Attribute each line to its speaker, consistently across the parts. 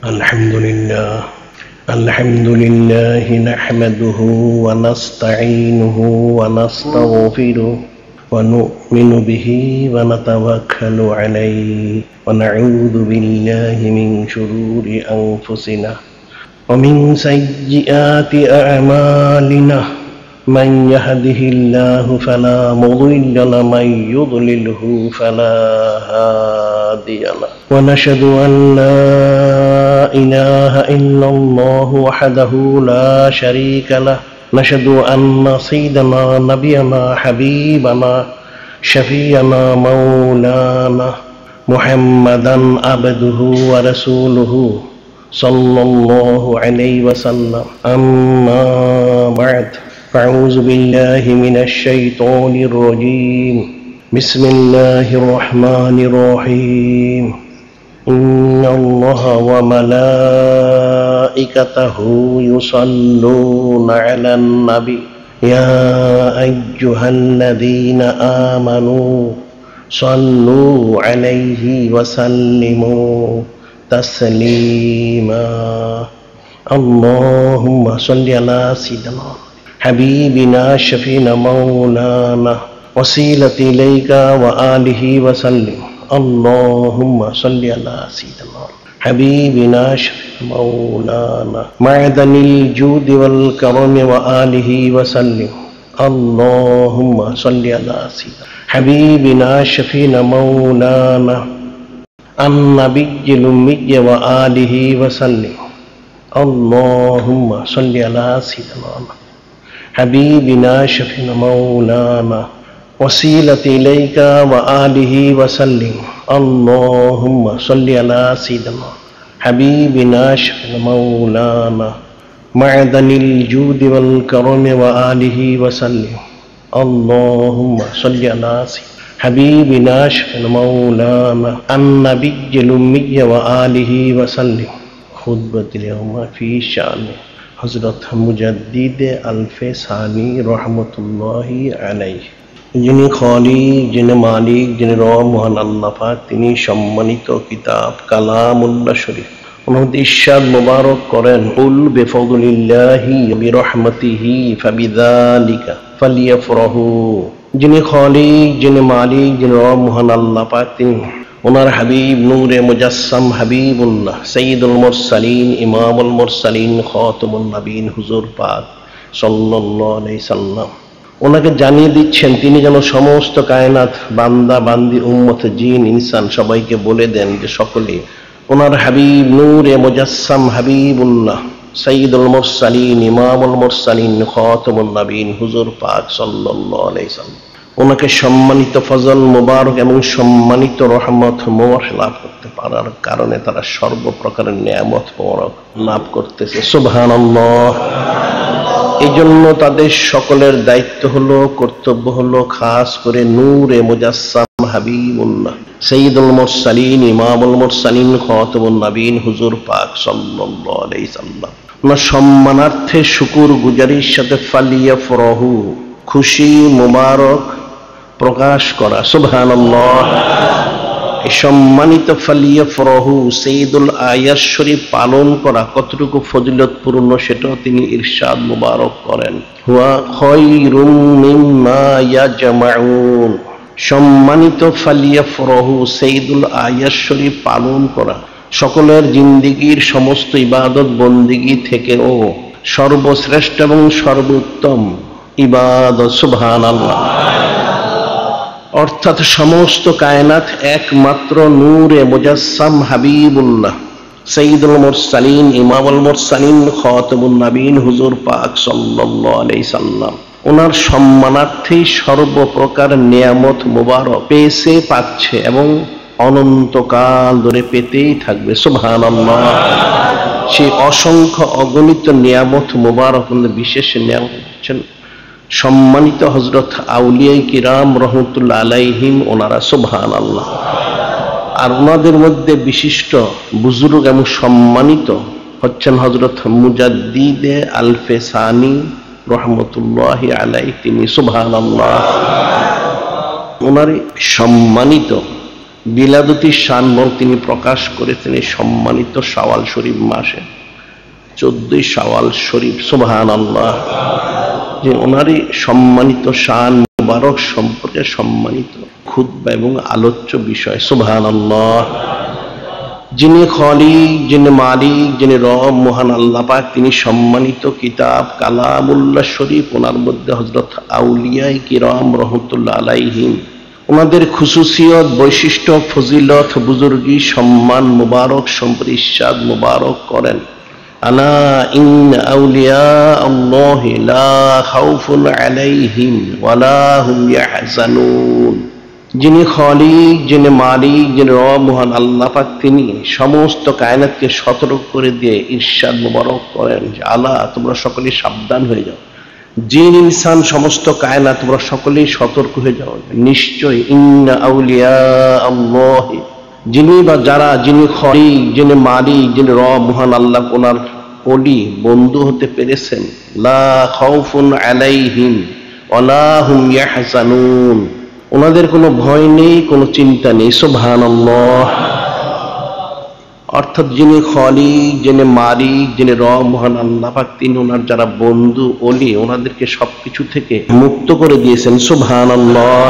Speaker 1: الحمد لله نحمده ونستعينه ونستغفره ونؤمن به ونتوكل عليه ونعوذ بالله من شرور أنفسنا ومن سيئات أعمالنا من يهده الله فلا مضل له ومن يضلله فلا هادي له ونشهد أن لا إله إلا الله وحده لا شريك له نشهد أن سيدنا نبينا حبيبنا شفيعنا مولانا محمدا عبده ورسوله صلى الله عليه وسلم أما بعد أعوذ بالله من الشيطان الرجيم بسم الله الرحمن الرحيم إن الله وملائكته يصلون على النبي يا أيها الذين آمنوا صلوا عليه وسلموا تسليما اللهم صل على سيدنا حبيبنا شفينا مولانا وسيلة إليك وآله وسلم اللهم صل على سيدنا حبيبنا شفينا مولانا معدن الجود والكرم وآله وسلم اللهم صل على سيدنا حبيبنا شفينا مولانا النبي الأمي وآله وسلم اللهم صل على سيدنا حبيبنا شفينا مولانا وسيلة إليك وآله وسلم اللهم صل على سيدنا حبيبنا شفينا مولانا معدن الجود والكرم وآله وسلم اللهم صل على سيدنا حبيبنا شفينا مولانا النبي الأمي وآله وسلم خطبة اليوم في شأن হযরত মুজাদ্দিদ আলফে সানি রহমতুল্লাহি আলাইহি, যিনি খালিক, যিনি মালিক, যিনি রব মহান আল্লাহ পাক, তিনি সম্মানিত কিতাব কালামুল্লাহ শরীফ ওনার ইরশাদ মুবারক করেন, কুল বিফাদলিল্লাহি বিরহমাতিহি ফাবিযালিকা ফালিয়াফরাহু। যিনি খালিক, যিনি মালিক, যিনি রব মহান আল্লাহ পাক, তিনি ওনার হাবিব নূরে মুজাসসাম হাবিবুল্লাহ সাইয়্যিদুল মুরসালিন ইমামুল মুরসালিন খাতামুন নবীন হুজুর পাক সাল্লাল্লাহু আলাইহি সাল্লাম ওনাকে জানিয়ে দিচ্ছেন তিনি যেন সমস্ত কায়নাত বান্দা বান্দি উম্মত জিন ইনসান সবাইকে বলে দেন যে সকলে ওনার হাবিব নূরে মুজাসসাম হাবিবুল্লাহ সাইয়্যিদুল মুরসালিন ইমামুল মুরসালিন খাতামুন নবীন হুজুর পাক সাল্লাল্লাহু আলাইহি সাল্লাম ওনাকে সম্মানিত ফজল মুবারক এবং সম্মানিত রহমত মোবারক লাভ করতে পারার কারণে তারা সর্বপ্রকারের নিয়ামত মোবারক লাভ করতেছে। সুবহানাল্লাহ। এই জন্য তাদের সকলের দায়িত্ব হলো, কর্তব্য হলো খাস করে নূরে মুজাসসাম হাবিবুল্লাহ সাইয়্যিদুল মুরসালিন ইমামুল মুরসালিন খাতামুন নবীন হুজুর পাক সাল্লাল্লাহু আলাইহি সাল্লাম ওনার সম্মানার্থে শুকর গুজারির সাথে ফালিয়াফরাহু, খুশি মুবারক প্রকাশ করা। সুবহানাল্লাহ। এই সম্মানিত ফালিয়াফরাহু সাইয়্যিদুল আয়াত শরীফ পালন করা কতটুকু ফজিলতপূর্ণ সেটাও তিনি ইরশাদ মুবারক করেন, হুয়া খায়রুম মিম্মা ইয়াজমাউন। সম্মানিত ফালিয়াফরাহু সাইয়্যিদুল আয়াত শরীফ পালন করা সকলের জিন্দেগীর সমস্ত ইবাদত বন্দেগী থেকেও সর্বশ্রেষ্ঠ এবং সর্বোত্তম ইবাদত। সুবহানাল্লাহ। অর্থাৎ সমস্ত কায়নাত একমাত্র নূরে মুজাসসাম হাবিবুল্লাহ সাইয়্যিদুল মুরসালিন ইমামুল মুরসালিন খাতামুন নবীন হুজুর পাক সাল্লাল্লাহু আলাইহি সাল্লাম ওনার সম্মানার্থেই সর্বপ্রকার নিয়ামত মুবারক পেয়েছে, পাচ্ছে এবং অনন্তকাল ধরে পেতেই থাকবে। সুবহানাল্লাহ। সেই অসংখ্য অগণিত নিয়ামত মুবারক বিশেষ নিয়ামত হচ্ছেন সম্মানিত হযরত আউলিয়ায়ে কিরাম রহমাতুল্লাহ আলাইহিম ওনারা। সুবহানাল্লাহ। আর ওনাদের মধ্যে বিশিষ্ট বুজুর্গ এবং সম্মানিত হচ্ছেন হযরত মুজাদ্দিদ আলফে সানি রহমতুল্লাহি আলাইহি, তিনি। সুবহানাল্লাহ। ওনার সম্মানিত বিলাদতি শানমোর তিনি প্রকাশ করেছেন এই সম্মানিত শাওয়াল শরীফ মাসে, 14 শাওয়াল শরীফ। সুবহানাল্লাহ। যে ওনারই সম্মানিত শান মুবারক সম্পর্কে সম্মানিত খুতবা এবং আলোচ্য বিষয়। সুবহানাল্লাহ। যিনি খালিক, যিনি মালিক, যিনি রব মহান আল্লাহ পাক, তিনি সম্মানিত কিতাব কালামুল্লাহ শরীফ, ওনার মধ্যে হযরত আউলিয়ায়ে কিরাম রাহমাতুল্লাহ আলাইহিম ওনাদের খুসুসিয়ত, বৈশিষ্ট্য, ফজিলত, বুজুর্গি, সম্মান মুবারক সম্পর্কে ইরশাদ মুবারক করেন। আলা ইন্না আউলিয়া আল্লাহি লা খাউফুন আলাইহিম ওয়ালা হুম ইয়াহজানুন। যিনি খালিক, যিনি মালিক, যিনি রব মহান আল্লাহ পাক, তিনি সমস্ত কায়নাতকে সতর্ক করে দিয়ে ইরশাদ মুবারক করেন যে আলা, তোমরা সকলেই সাবধান হয়ে যাও, জিন ইনসান সমস্ত কায়নাত তোমরা সকলেই সতর্ক হয়ে যাও, নিশ্চয় ইন্না আউলিয়া আল্লাহি, যিনি বা যারা, যিনি খালিক, যিনি মালিক, যিনি রব মহান আল্লাহ, ওনার ওলি বন্ধু হতে পেরেছেন, লা খাউফুন আলাইহিম ওয়ালা হুম ইয়াহজানুন, ওনাদের কোনো ভয় নেই, কোনো চিন্তা নেই। সুবহানাল্লাহ। অর্থাৎ যিনি খালিক, যিনি মালিক, যিনি রব মহান আল্লাহ পাক, তিনি ওনার যারা বন্ধু ওলি, ওনাদেরকে সবকিছু থেকে মুক্ত করে দিয়েছেন। সুবহানাল্লাহ।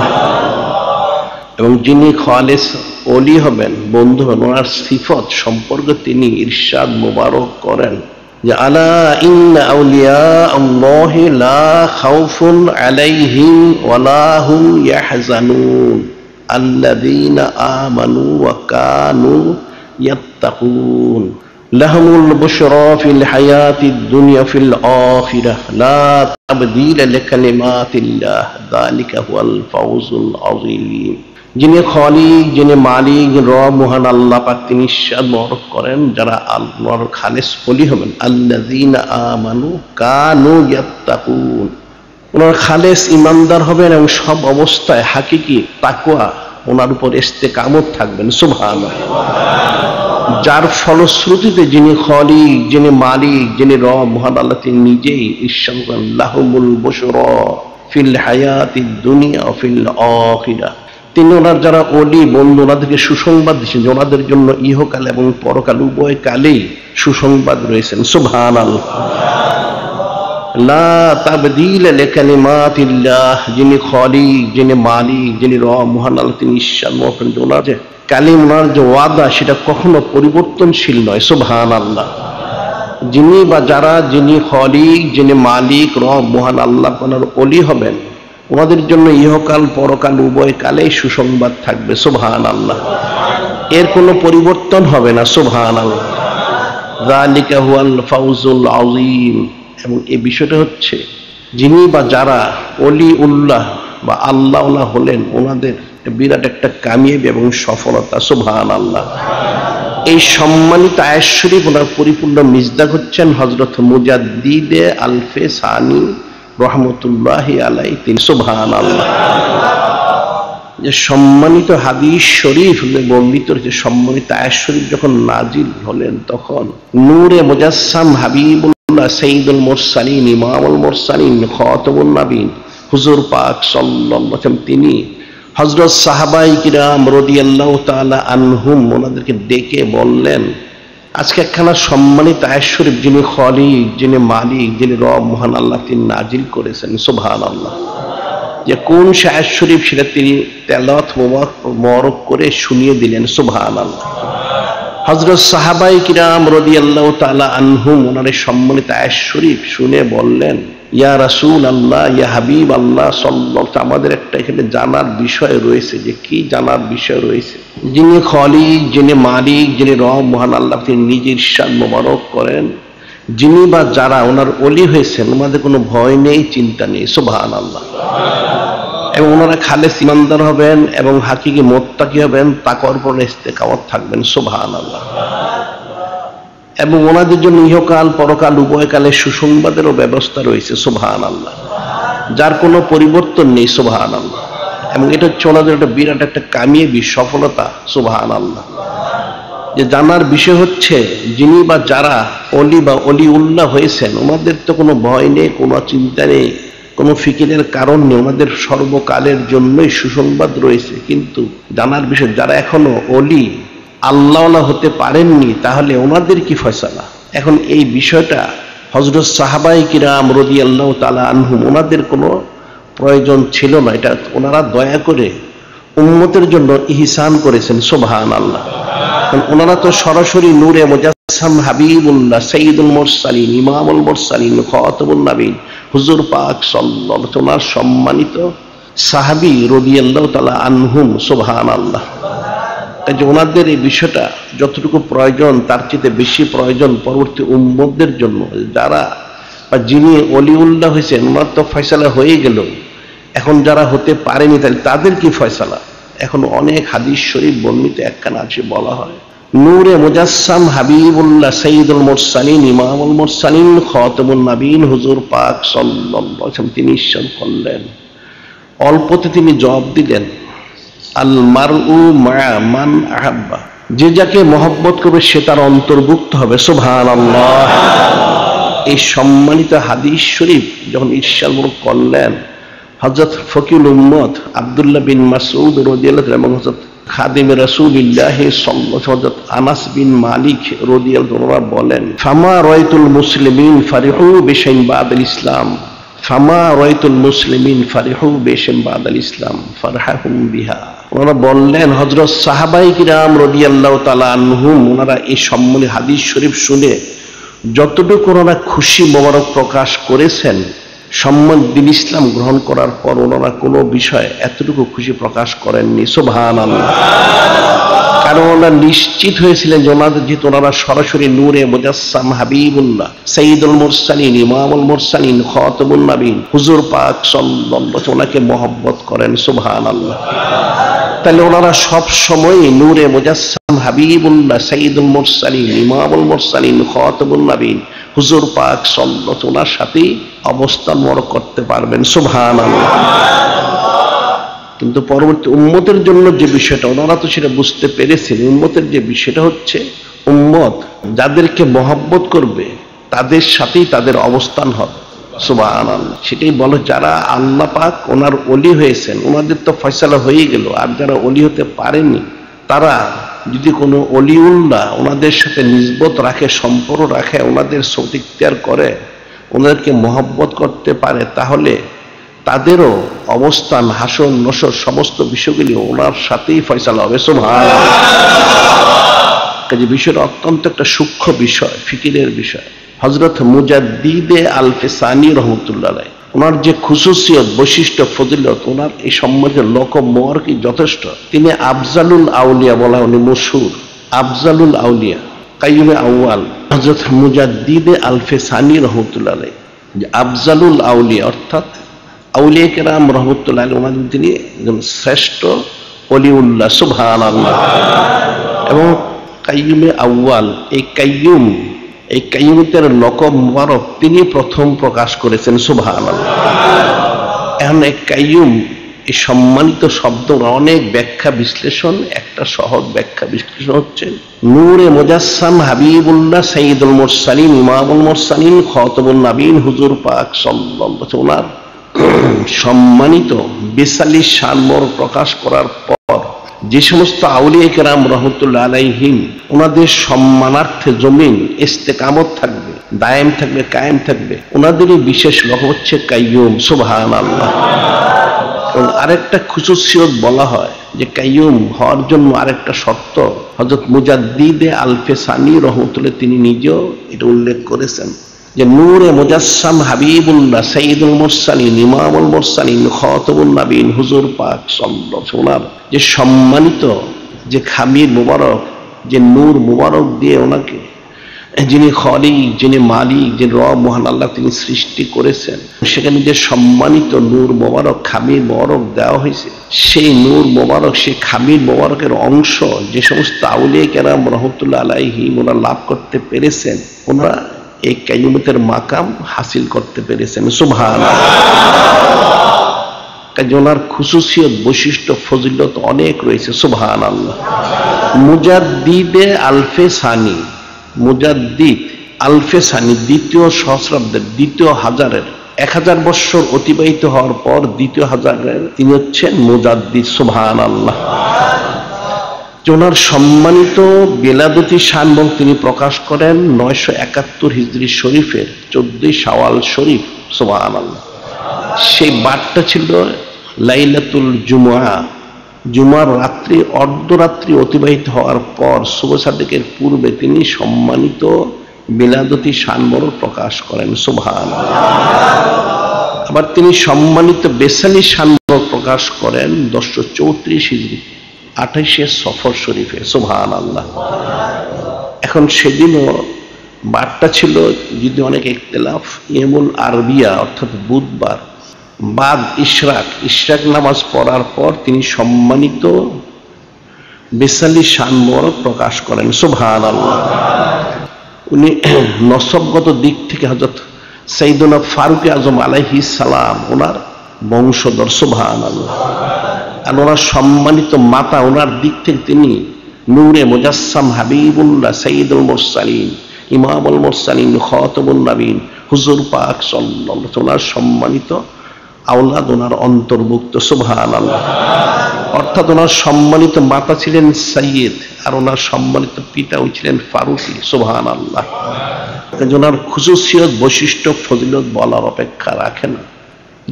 Speaker 1: এবং যিনি খালেস ওলি হবেন, বন্ধু হবেন, ওনার সিফত সম্পর্কে তিনি ইরশাদ মুবারক করেন যে আলা ইন্না আউলিয়া আল্লাহি লা খাউফুন আলাইহিম ওয়ালা হুম ইয়াহজানুন আল্লাযীনা আমানু ওয়া কানু ইয়াত্তাকুন লাহুমুল বুশরা ফিল হায়াতিদ দুনিয়া ফিল আখিরাহ লা তাবদীলা লিকালিমাতিল্লাহ যালিকা হুয়াল ফাওজুল আযীম। যিনি খালিক, যিনি মালিক, রব মহান আল্লাহ পাক, তিনি ইরশাদ মুবারক করেন যারা আল্লাহর খালেস ওলি হবেন, আল্লাযীনা আমানু কানু ইয়াত্তাকুন, ওনার খালেস ইমানদার হবেন এবং সব অবস্থায় হাকিকি তাকওয়া ওনার উপর ইস্তেকামত থাকবেন। সুবহানাল্লাহ। যার ফলশ্রুতিতে যিনি খালিক, যিনি মালিক, যিনি রব মহান আল্লাহ, তিনি নিজেই ইরশাদ করেন লাহুমুল বুশরা ফিল হায়াতিদ দুনিয়া ফিল আখিরাহ, তিনি ওনার যারা ওলি বন্ধু, ওনাদেরকে সুসংবাদ দিচ্ছেন যে ওনাদের জন্য ইহকাল এবং পরকাল উভয় কালেই সুসংবাদ রয়েছেন। সুবহানাল্লাহ। লা তাবদীলা লিকালিমাতিল্লাহ, যিনি খালিক, যিনি মালিক, যিনি রব মহান আল্লাহ, তিনি ইরশাদ করেন যে ওনার যে কালিম, ওনার যে ওয়াদা, সেটা কখনো পরিবর্তনশীল নয়। সুবহানাল্লাহ। যিনি বা যারা, যিনি খালিক, যিনি মালিক, রব মহান আল্লাহ, ওনার ওলি হবেন, ওনাদের জন্য ইহকাল পরকাল উভয় কালেই সুসংবাদ থাকবে। সুবহানাল্লাহ। এর কোনো পরিবর্তন হবে না। সুবহানাল্লাহ। যালিকা হুয়াল ফাওজুল আযীম। এবং এই বিষয়টা হচ্ছে যিনি বা যারা ওলি উল্লাহ বা আল্লাহ হলেন, ওনাদের বিরাট একটা কামিয়াবি এবং সফলতা। সুবহানাল্লাহ। এই সম্মানিত আয়াত শরীফ ওনার পরিপূর্ণ মিজদাক হচ্ছেন হযরত মুজাদ্দিদে আলফে সানি রহমতুল্লাহি আলাইহি, তিনি। সুবহানাল্লাহ। যে সম্মানিত হাদিস শরীফ বর্ণিত রয়েছে, সম্মানিত আয়াত শরীফ যখন নাজিল হলেন, তখন নূরে মুজাসসাম হাবিবুল্লাহ সাইয়্যিদুল মুরসালিন ইমামুল মুরসালিন খাতামুন নবীন হুজুর পাক সাল্লাল্লাহু আলাইহি ওয়াসাল্লাম, তিনি হযরত সাহাবায়ে কিরাম রাদিয়াল্লাহু তাআলা আনহুম ওনাদেরকে ডেকে বললেন, আজকে একখানা সম্মানিত আয়াত শরীফ যিনি খালিক, যিনি মালিক, যিনি রব মহান আল্লাহ, তিনি নাজিল করেছেন। সুবহানাল্লাহ। যে কোন আয়াত শরীফ সেটা তিনি তেলাওয়াত মুবারক করে শুনিয়ে দিলেন। সুবহানাল্লাহ। হযরত সাহাবায়ে কিরাম রাদিয়াল্লাহু তাআলা আনহুম ওনার সম্মানিত আয়াত শরীফ শুনে বললেন, ইয়া রাসূলুল্লাহ, ইয়া হাবিব আল্লাহ সাল্লাল্লাহু আলাইহি, আমাদের একটা এখানে জানার বিষয় রয়েছে। যে কি জানার বিষয় রয়েছে? যিনি খালিক, যিনি মালিক, যিনি রব মহান আল্লাহ, তিনি নিজের ইরশাদ মুবারক করেন যিনি বা যারা ওনার ওলি হয়েছেন, ওনাদের কোনো ভয় নেই, চিন্তা নেই। সুবহানাল্লাহ। এবং ওনারা খালেস ইমানদার হবেন এবং হাকিকি মুত্তাকি হবেন, তাকওয়ার উপর ইস্তেকামত থাকবেন। সুবহানাল্লাহ। এবং ওনাদের জন্য ইহকাল পরকাল উভয় কালে সুসংবাদেরও ব্যবস্থা রয়েছে। সুবহানাল্লাহ। যার কোনো পরিবর্তন নেই। সুবহানাল্লাহ। এবং এটা হচ্ছে ওনাদের একটা বিরাট একটা কামিয়াবি সফলতা। সুবহানাল্লাহ। যে জানার বিষয় হচ্ছে যিনি বা যারা অলি বা অলি উল্লাহ হয়েছেন, ওনাদের তো কোনো ভয় নেই, কোনো চিন্তা নেই, কোনো ফিকিরের কারণ নেই, ওনাদের সর্বকালের জন্যই সুসংবাদ রয়েছে। কিন্তু জানার বিষয়, যারা এখনো অলি আল্লাহওয়ালা হতে পারেননি, তাহলে ওনাদের কি ফয়সালা? এখন এই বিষয়টা হযরত সাহাবায়ে কিরাম রাদিয়াল্লাহু তাআলা আনহুম, ওনাদের কোনো প্রয়োজন ছিল না। এটা ওনারা দয়া করে উম্মতের জন্য ইহসান করেছেন। সুবহানাল্লাহ। ওনারা তো সরাসরি নূরে মুজাসসাম হাবিবুল্লাহ সাইয়্যিদুল মুরসালিন ইমামুল মুরসালিন খাতামুন নবীন হুজুর পাক সাল্লাল্লাহু আলাইহি ওয়াসাল্লাম সম্মানিত সাহাবী রাদিয়াল্লাহু তাআলা আনহুম। সুবহানাল্লাহ। কাজে ওনাদের এই বিষয়টা যতটুকু প্রয়োজন তার চেয়ে বেশি প্রয়োজন পরবর্তী উম্মতদের জন্য। যারা বা যিনি অলিউল্লাহ হয়েছেন ওনার তো ফয়সালা হয়ে গেল, এখন যারা হতে পারেনি তাহলে তাদের কি ফয়সালা? এখন অনেক হাদিস শরীফ বর্ণিত একখানা আছে, বলা হয় নূরে মুজাসসাম হাবিবুল্লাহ সাইয়্যিদুল মুরসালিন ইমামুল মুরসালিন খাতামুন নবীন হুজুর পাক সাল্লাল্লাহু আলাইহি ওয়াসাল্লাম তিনি ইরশাদ করলেন, অল্পতে তিনি জবাব দিলেন, আল মারউ মা মান আহাব্বা, যে যাকে মহব্বত করবে সে তার অন্তর্ভুক্ত হবে। সুবহানাল্লাহ। এই সম্মানিত হাদিস শরীফ যখন ইরশাদ করলেন, হযরত ফকিহুল উম্মত আব্দুল্লাহ বিন মাসউদ রাদিয়াল্লাহু তাআলা এবং হযরত খাদিমে রাসূলুল্লাহ সাল্লাল্লাহু আলাইহি ওয়াসাল্লাম আনাস বিন মালিক রাদিয়াল্লাহু তাআলা বলেন, ফামা রাআইতুল মুসলিমিন ফারিহু বিশাইইন বাদাল ইসলাম, ফামা রাআইতুল মুসলিমিন ফারিহু বিশাইইন বাদাল ইসলাম ফারহাহুম বিহা। ওনারা বললেন, হযরত সাহাবায়ে কিরাম রাদিয়াল্লাহু তাআলা আনহুম ওনারা এই সম্মানিত হাদিস শরীফ শুনে যতটুকু ওনারা খুশি মোবারক প্রকাশ করেছেন, সম্মান দিন ইসলাম গ্রহণ করার পর ওনারা কোনো বিষয়ে এতটুকু খুশি প্রকাশ করেননি। সুবহানাল্লাহ। কারণ ওনারা নিশ্চিত হয়েছিলেন যে ওনাদের যেহেতু ওনারা সরাসরি নূরে মুজাসসাম হাবিবুল্লাহ সাইয়্যিদুল মুরসালিন ইমামুল মুরসালিন খাতামুন নবীন হুজুর পাক সাল্লাল্লাহু আলাইহি ওয়াসাল্লাম ওনাকে মহব্বত করেন। সুবহানাল্লাহ। তাহলে ওনারা সব সময় নূরে মুজাসসাম হাবিবুল্লাহ সাইয়্যিদুল মুরসালিন ইমামুল মুরসালিন খাতামুন নবীন হুজুর পাক সাল্লাল্লাহু আলাইহি ওয়াসাল্লাম ওনার সাথে অবস্থান মরক করতে পারবেন। সুবহানাল্লাহ। কিন্তু পরবর্তী উম্মতের জন্য যে বিষয়টা ওনারা তো সেটা বুঝতে পেরেছেন, উম্মতের যে বিষয়টা হচ্ছে উম্মত যাদেরকে মহব্বত করবে তাদের সাথেই তাদের অবস্থান হবে। সুবহানাল্লাহ। সেটাই বলো, যারা আল্লাহ পাক ওনার ওলি হয়েছেন ওনাদের তো ফয়সালা হয়ে গেল, আর যারা ওলি হতে পারেনি তারা যদি কোনো অলিউল্লাহ ওনাদের সাথে নিসবত রাখে, সম্পর্ক রাখে, ওনাদের সৌত ইখতিয়ার করে, ওনাদেরকে মহব্বত করতে পারে, তাহলে তাদেরও অবস্থান হাসর নসর সমস্ত বিষয়গুলি ওনার সাথেই ফয়সালা হবে। সুবহানাল্লাহ। কাজে বিষয়টা অত্যন্ত একটা সূক্ষ্ম বিষয়, ফিকিরের বিষয়। হযরত মুজাদ্দিদে আল ফিসানি রাহমাতুল্লাহ আলাইহি ওনার যে খুসুসিয়ত বৈশিষ্ট্য ফজিলত, ওনার এই সম্বন্ধে লকব মোবারকই যথেষ্ট। তিনি আফজালুল আউলিয়া বলা, উনি মশহুর আফজালুল আউলিয়া কাইয়ুমে আউয়াল হযরত মুজাদ্দিদে আল ফিসানি রাহমাতুল্লাহ আলাইহি, যে আফজালুল আউলিয়া অর্থাৎ আউলিয়া কেরাম রাহমাতুল্লাহ আলাইহি ওনাদের তিনি একজন শ্রেষ্ঠ ওলিউল্লাহ। সুবহানাল্লাহ। এবং কাইয়ুমে আউয়াল, এই কাইয়ুমের লকব মুবারক তিনি প্রথম প্রকাশ করেছেন। সুবহানাল্লাহ। এখন এই কাইয়ুম এই সম্মানিত শব্দ অনেক ব্যাখ্যা বিশ্লেষণ, একটা সহজ ব্যাখ্যা বিশ্লেষণ হচ্ছে নূরে মুজাসসাম হাবিবুল্লাহ সাইয়্যিদুল মুরসালিন ইমামুল মুরসালিন খাতামুন নবীন হুজুর পাক সাল্লাল্লাহু আলাইহি ওয়াসাল্লাম সম্মানিত বিশালী শান প্রকাশ করার পর যে সমস্ত আউলিয়া কেরাম রাহমাতুল্লাহ আলাইহিম ওনাদের সম্মানার্থে জমিন ইস্তেকামত থাকবে, দায়েম থাকবে, কায়েম থাকবে, ওনাদেরই বিশেষ লক্ষ্য হচ্ছে কাইয়ুম। সুবহানাল্লাহ। আরেকটা খুসুসিয়ত বলা হয় যে কাইয়ুম হওয়ার জন্য আরেকটা শর্ত হযরত মুজাদ্দিদে আল ফিসানি রাহমাতুল্লাহ তিনি নিজেও এটা উল্লেখ করেছেন, যে নূরে মুজাসসাম হাবিবুল্লাহ সাইয়্যিদুল মুরসালিন ইমামুল মুরসালিন খাতামুন নবীন হুজুর পাক সাল্লাল্লাহু আলাইহি ওয়াসাল্লাম যে সম্মানিত যে খামির মুবারক, যে নূর মুবারক দিয়ে ওনাকে যিনি খালিক, যিনি মালিক, যিনি রব মহান আল্লাহ তিনি সৃষ্টি করেছেন, সেখানে যে সম্মানিত নূর মুবারক খামির মুবারক দেওয়া হয়েছে, সেই নূর মুবারক সেই খামির মুবারকের অংশ যে সমস্ত আউলিয়া কেরাম রাহমাতুল্লাহ আলাইহিম ওনারা লাভ করতে পেরেছেন, ওনারা এই কাইয়ুমতের মাকাম হাসিল করতে পেরেছেন। সুবহানাল্লাহ। কাজে ওনার খুসুসিয়ত বৈশিষ্ট্য ফজিলত অনেক রয়েছে। সুবহানাল্লাহ। মুজাদ্দিদে আল ফিসানি, মুজাদ্দিদ আল ফিসানি দ্বিতীয় সহস্রাব্দের দ্বিতীয় হাজারের 1000 বছর অতিবাহিত হওয়ার পর দ্বিতীয় হাজারের তিনি হচ্ছেন মুজাদ্দিদ। সুবহানাল্লাহ। ওনার সম্মানিত বেলাদতি শানবং তিনি প্রকাশ করেন 971 হিজরি শরীফের 14 শাওয়াল শরীফ। সুবহানাল্লাহ। সেই বারটা ছিল লাইলাতুল জুমআ, জুমার রাত্রি অর্ধরাত্রি অতিবাহিত হওয়ার পর শুভ সাদেকের পূর্বে তিনি সম্মানিত বেলাদতি শানবং প্রকাশ করেন। সুবহানাল্লাহ। আবার তিনি সম্মানিত বেসালি শানবং প্রকাশ করেন 1034 হিজরি 28 সফর শরীফে। সুবহানাল্লাহ। এখন সেদিনও বারটা ছিল যদি অনেক ইখতিলাফ, ইয়মুল আরবিয়া অর্থাৎ বুধবার বাদ ইশরাক নামাজ পড়ার পর তিনি সম্মানিত বেসালি শানবং প্রকাশ করেন। সুবহানাল্লাহ। উনি নসবগত দিক থেকে হযরত সাইয়েদুনা ফারুক আজম আলাইহিস সালাম ওনার বংশধর। সুবহানাল্লাহ। আর ওনার সম্মানিত মাতা, ওনার দিক থেকে তিনি নূরে মুজাসসাম হাবিবুল্লাহ সাইয়্যিদুল মুরসালিন ইমামুল মুরসালিন খাতামুন নবীন হুজুর পাক সাল্লাল্লাহু আলাইহি ওয়াসাল্লাম, ওনার সম্মানিত আওলাদ ওনার অন্তর্ভুক্ত। সুবহানাল্লাহ। অর্থাৎ ওনার সম্মানিত মাতা ছিলেন সাইয়্যিদ আর ওনার সম্মানিত পিতা ছিলেন ফারুকি। সুবহানাল্লাহ। ওনার খুসুসিয়ত বৈশিষ্ট্য ফজিলত বলার অপেক্ষা রাখে না।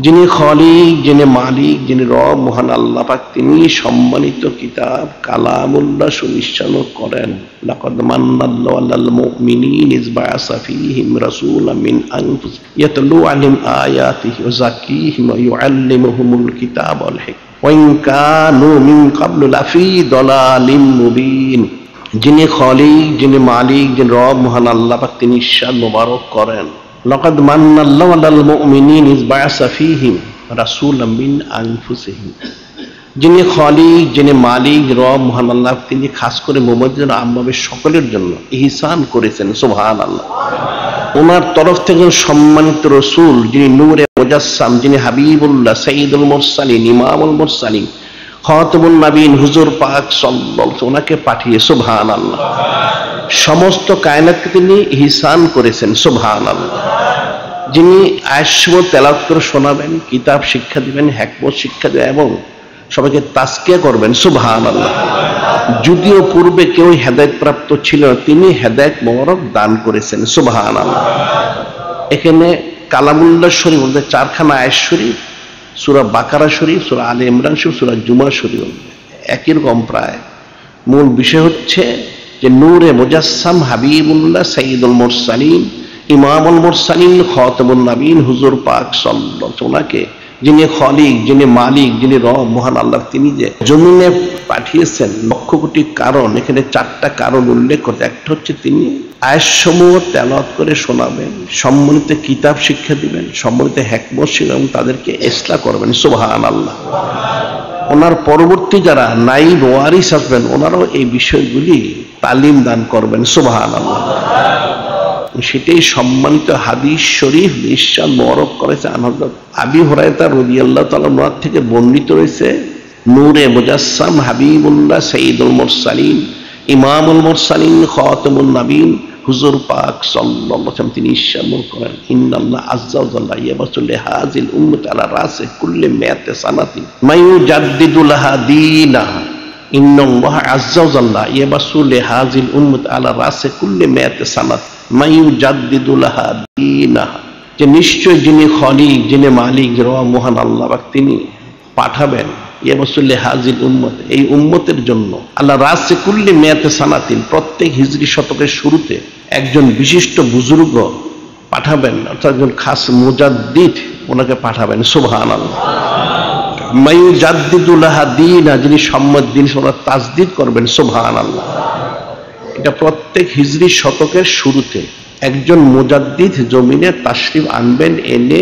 Speaker 1: যিনি খালিক, যিনি মালিক, যিনি রব মহান আল্লাহ পাক, তিনি সম্মানিত কিতাব কালামুল্লাহ সুনিশ্চিত করেন লাকাদ মান্নাল্লাহু আলাল মুমিনিন ইয বা'আসা ফীহিম রাসূলাম মিন আনফুসিহিম ইয়াতলু আলাইহিম আয়াতিহি ওয়া যাক্কিহিম ওয়া ইউআল্লিমুহুমুল কিতাবা ওয়াল হিকমা ওয়া ইন কানু মিন ক্বাবলু লাফী দালালিম মুবিন। যিনি খালিক, যিনি মালিক, যিনি রব মহান আল্লাহ পাক, তিনি ইরশাদ মোবারক করেন লাকাদ মান্নাল্লাহু আলাল মুমিনিন ইয বা'আসা ফীহিম রাসূলাম মিন আনফুসিহিম। যিনি খালিক, যিনি মালিক, রব মহান আল্লাহ, তিনি খাস করে মুমিনদের আমভাবে সকলের জন্য ইহসান করেছেন। সুবহানাল্লাহ। ওনার তরফ থেকে সম্মানিত রাসূল, যিনি নূরে মুজাসসাম, যিনি হাবিবুল্লাহ সাইয়্যিদুল মুরসালিন ইমামুল মুরসালিন খাতামুন নবীন হুজুর পাক সাল্লাল্লাহু আলাইহি ওয়াসাল্লাম ওনাকে পাঠিয়ে সুবহানাল্লাহ সমস্ত কায়নাতকে তিনি ইহসান করেছেন। সুবহানাল্লাহ। যিনি আয়াতসমূহ তেলাওয়াত করে শোনাবেন, কিতাব শিক্ষা দিবেন, হিকমত শিক্ষা দেবেন এবং সবাইকে তাজকিয়া করবেন। সুবহানাল্লাহ। যদিও পূর্বে কেউ হেদায়েত প্রাপ্ত ছিল, তিনি হেদায়েত মোবারক দান করেছেন। সুবহানাল্লাহ। এখানে কালামুল্লাহ শরীফ বলতে 4খানা আয়াত শরীফ, সূরা বাকারা শরীফ, সূরা আলে ইমরান শরীফ, সূরা জুমা শরীফ একই রকম প্রায়। মূল বিষয় হচ্ছে যে নূরে মুজাসসাম হাবিবুল্লাহ সাইয়্যিদুল মুরসালিন ইমামুল মুরসালিন খাতামুন নবীন হুজুর পাক সাল্লাল্লাহু আলাইহি ওয়াসাল্লামকে, যিনি খালিক, যিনি মালিক, যিনি রব মহান আল্লাহ, তিনি যে জমিনে পাঠিয়েছেন লক্ষ কোটি কারণ, এখানে 4টা কারণ উল্লেখ করতে। একটা হচ্ছে তিনি আয়াতসমূহ তেলাওয়াত করে শোনাবেন, সম্মানিত কিতাব শিক্ষা দিবেন, সম্মানিত হিকমত শিখাবেন, তাদেরকে ইসলাহ করবেন। সুবহানাল্লাহ। ওনার পরবর্তী যারা নাইব ওয়ারিস আসবেন, ওনারাও এই বিষয়গুলি তালিম দান করবেন। সুবহানাল্লাহ। সেটাই সম্মানিত হাদিস শরীফ ইরশাদ মোবারক করেছে হযরত আবি হুরায়রা রাদিয়াল্লাহু তাআলা আনহু থেকে বর্ণিত রয়েছে, নূরে মুজাসসাম হাবিবুল্লাহ সাইয়্যিদুল মুরসালিন ইমামুল মুরসালিন খাতামুন নবীন হুজুর পাক সাল্লাল্লাহু আলাইহি ওয়াসাল্লাম তিনি ইরশাদ করেন, ইন্নাল্লাহ আযজা ওয়া জাল্লা ইয়াবাসু লিহাযিল উম্মতি আলা রাসি কুল্লি মিয়াতি সানাতিন মায়ুজাদ্দিদু লাহা দীনাহা। ইন্নাল্লাহ আযজা ওয়া জাল্লা ইয়াবাসু লিহাযিল উম্মতি আলা রাসি কুল্লি মিয়াতি সানাত মায়ুজাদ্দিদু লাহা দীনাহা। যে নিশ্চয় যিনি খালিক, যিনি মালিক, রব মহান আল্লাহ, তিনি পাঠাবেন ইয়াবাসু লিহাযিল উম্মত, এই উম্মতের জন্য আল্লাহ রাসি কুল্লি মিয়াতি সানাতিন, প্রত্যেক হিজরি শতকের শুরুতে একজন বিশিষ্ট বুজুর্গ পাঠাবেন, অর্থাৎ একজন খাস মুজাদ্দিদ ওনাকে পাঠাবেন। সুবহানাল্লাহ। মায়ুজাদ্দিদু লাহা দীনা, যিনি সম্মত দিন ওনার তাজদিদ করবেন। সুবহানাল্লাহ। এটা প্রত্যেক হিজরি শতকের শুরুতে একজন মুজাদ্দিদ জমিনে তাশরিফ আনবেন, এনে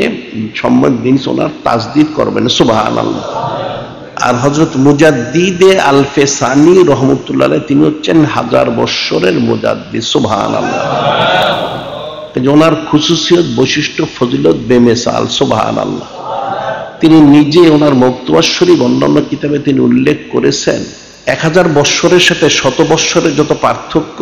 Speaker 1: সম্মত দিন ওনার তাজদিদ করবেন। সুবহানাল্লাহ। আর হযরত মুজাদ্দিদে আলফেসানি রহমতুল্লাহ আলাইহি তিনি হচ্ছেন 1000 বৎসরের মুজাদ্দিদ। সুবহানাল্লাহ। ওনার খুসুসিয়ত বৈশিষ্ট্য ফজিলত বেমিসাল। সুবহানাল্লাহ। তিনি নিজে ওনার মক্তবা শরীফ অন্যান্য কিতাবে তিনি উল্লেখ করেছেন 1000 বৎসরের সাথে 100 বৎসরের যত পার্থক্য,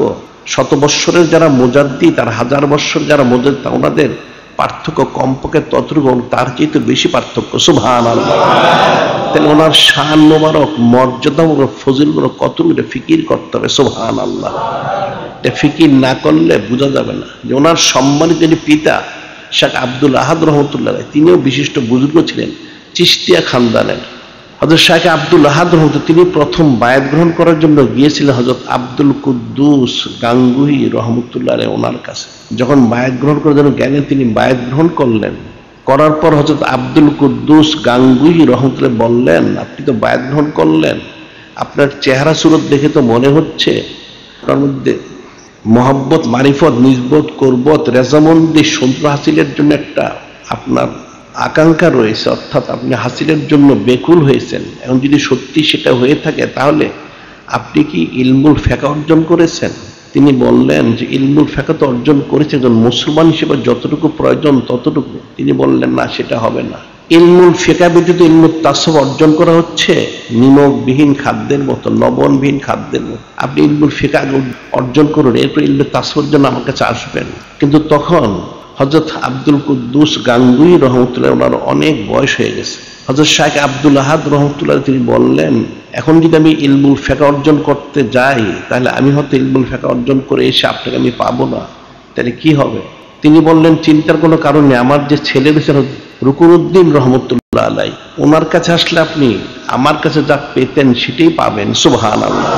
Speaker 1: 100 বৎসরের যারা মুজাদ্দিদ আর 1000 বৎসর যারা মুজাদ্দিদ, ওনাদের পার্থক্য কমপক্ষে ততটুকু, তার চেয়ে বেশি পার্থক্য। সুবহানাল্লাহ। তাহলে ওনার শান মোবারক, মর্যাদা মোবারক, ফজিলগুলো কতগুলো ফিকির করতে হবে। সুবহানাল্লাহ। এটা ফিকির না করলে বোঝা যাবে না যে ওনার সম্মানিত যিনি পিতা শেখ আব্দুল আহাদ রহমতুল্লাহ, তিনিও বিশিষ্ট বুজুর্গ ছিলেন চিশতিয়া খানদানের। হযরত শেখ আব্দুল আহাদ রহমতুল্লাহ তিনি প্রথম বায়াত গ্রহণ করার জন্য গিয়েছিলেন হযরত আব্দুল কুদ্দুস গাঙ্গুহি রহমতুল্লাহ ওনার কাছে। যখন বায়াত গ্রহণ করার জন্য গেলেন, তিনি বায়াত গ্রহণ করলেন। করার পর হযরত আব্দুল কুদ্দুস গাঙ্গুহি রহমতুল্লাহ বললেন, আপনি তো বায়াত গ্রহণ করলেন, আপনার চেহারা সুরত দেখে তো মনে হচ্ছে আপনার মধ্যে মহব্বত, মারিফত, নিজবত, কুরবত, রেজামন্দি, সন্তুষ্ট হাসিলের জন্য একটা আপনার আকাঙ্ক্ষা রয়েছে, অর্থাৎ আপনি হাসিলের জন্য বেকুল হয়েছেন। এখন যদি সত্যি সেটা হয়ে থাকে তাহলে আপনি কি ইলমুল ফিকহ অর্জন করেছেন? তিনি বললেন যে ইলমুল ফিকহ তো অর্জন করেছে, একজন মুসলমান হিসেবে যতটুকু প্রয়োজন ততটুকু। তিনি বললেন না, সেটা হবে না। ইলমুল ফিকহ ব্যতীত ইলমুল তাসাউফ অর্জন করা হচ্ছে নিমকবিহীন খাদ্যের মতো, লবণবিহীন খাদ্যের মতো। আপনি ইলমুল ফিকহ অর্জন করুন, এরপর ইলমুল তাসাউফের জন্য আমার কাছে আসবেন। কিন্তু তখন হযরত আব্দুল কুদ্দুস গাঙ্গুহি রহমতুল্লাহ ওনার অনেক বয়স হয়ে গেছে। হযরত শেখ আব্দুল আহাদ রহমতুল্লাহ তিনি বললেন, এখন যদি আমি ইলমুল ফিকহ অর্জন করতে যাই তাহলে আমি হয়তো ইলমুল ফিকহ অর্জন করে এসে আপনাকে আমি পাবো না, তাহলে কি হবে? তিনি বললেন, চিন্তার কোনো কারণ নেই, আমার যে ছেলে রয়েছে রুকুনুদ্দিন রহমতুল্লাহ আলাই, ওনার কাছে আসলে আপনি আমার কাছে যা পেতেন সেটাই পাবেন। সুবহানাল্লাহ।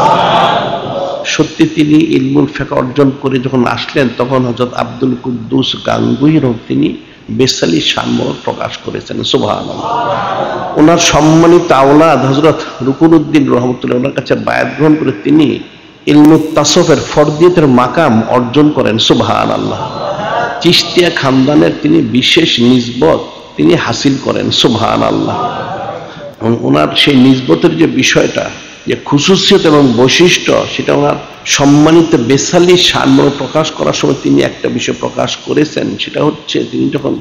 Speaker 1: সত্যি তিনি ইলমুল ফিকহ অর্জন করে যখন আসলেন তখন হযরত আব্দুল কুদ্দুস গাঙ্গুহি তিনি বেসালি শানমোহর প্রকাশ করেছেন। সুবহানাল্লাহ। ওনার সম্মানিত আওলাদ হযরত রুকুনুদ্দিন রহমতুল্লাহ ওনার কাছে বায়াত গ্রহণ করে তিনি ইলমুত তাসাউফের ফরদিয়তের মাকাম অর্জন করেন। সুবহানাল্লাহ। চিশতিয়া খানদানের তিনি বিশেষ নিসবত তিনি হাসিল করেন। সুবহানাল্লাহ। এবং ওনার সেই নিসবতের যে বিষয়টা, যে খুসুসিয়ত এবং বৈশিষ্ট্য, সেটা ওনার সম্মানিত বেসালি শানমোহর প্রকাশ করার সময় তিনি একটা বিষয় প্রকাশ করেছেন। সেটা হচ্ছে তিনি যখন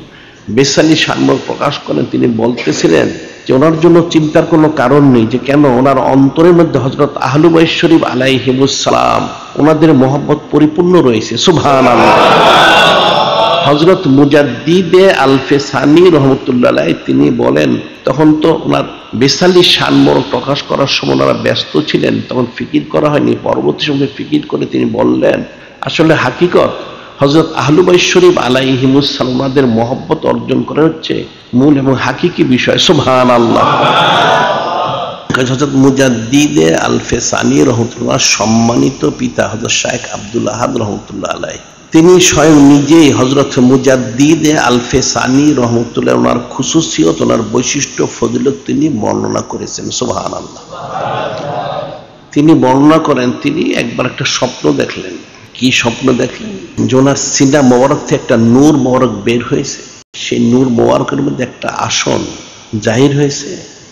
Speaker 1: বেসালি শানমোহর প্রকাশ করেন তিনি বলতেছিলেন যে ওনার জন্য চিন্তার কোনো কারণ নেই, যে কেন ওনার অন্তরের মধ্যে হযরত আহলু বাইত শরীফ আলাইহিমুস সালাম ওনাদের মহব্বত পরিপূর্ণ রয়েছে। সুবহানাল্লাহ। হযরত মুজাদ্দিদে আল-ফেসানি রহমতুল্লাহ আলাইহি তিনি বলেন, তখন তো ওনার বেসালি শানমোহর প্রকাশ করার সময় ওনারা ব্যস্ত ছিলেন, তখন ফিকির করা হয়নি। পরবর্তী সময়ে ফিকির করে তিনি বললেন, আসলে হাকিকত হযরত আহলু বাইত শরীফ আলাইহিমুস সালাম ওনাদের মহব্বত অর্জন করা হচ্ছে মূল এবং হাকিকি বিষয়। সুবহানাল্লাহ। হযরত মুজাদ্দিদে আল-ফেসানি রহমতুল্লাহ সম্মানিত পিতা হযরত শেখ আব্দুল আহাদ রহমতুল্লাহ আলাইহি তিনি স্বয়ং নিজেই হযরত মুজাদ্দিদে আল-ফেসানি রহমতুল্লাহ ওনার খুসুসিয়ত, ওনার বৈশিষ্ট্য, ফজিলত তিনি বর্ণনা করেছেন। সুবহানাল্লাহ। তিনি বর্ণনা করেন, তিনি একবার একটা স্বপ্ন দেখলেন। কি স্বপ্ন দেখলেন? যে ওনার সিনা মোবারক থেকে একটা নূর মোবারক বের হয়েছে, সেই নূর মোবারকের মধ্যে একটা আসন জাহির হয়েছে,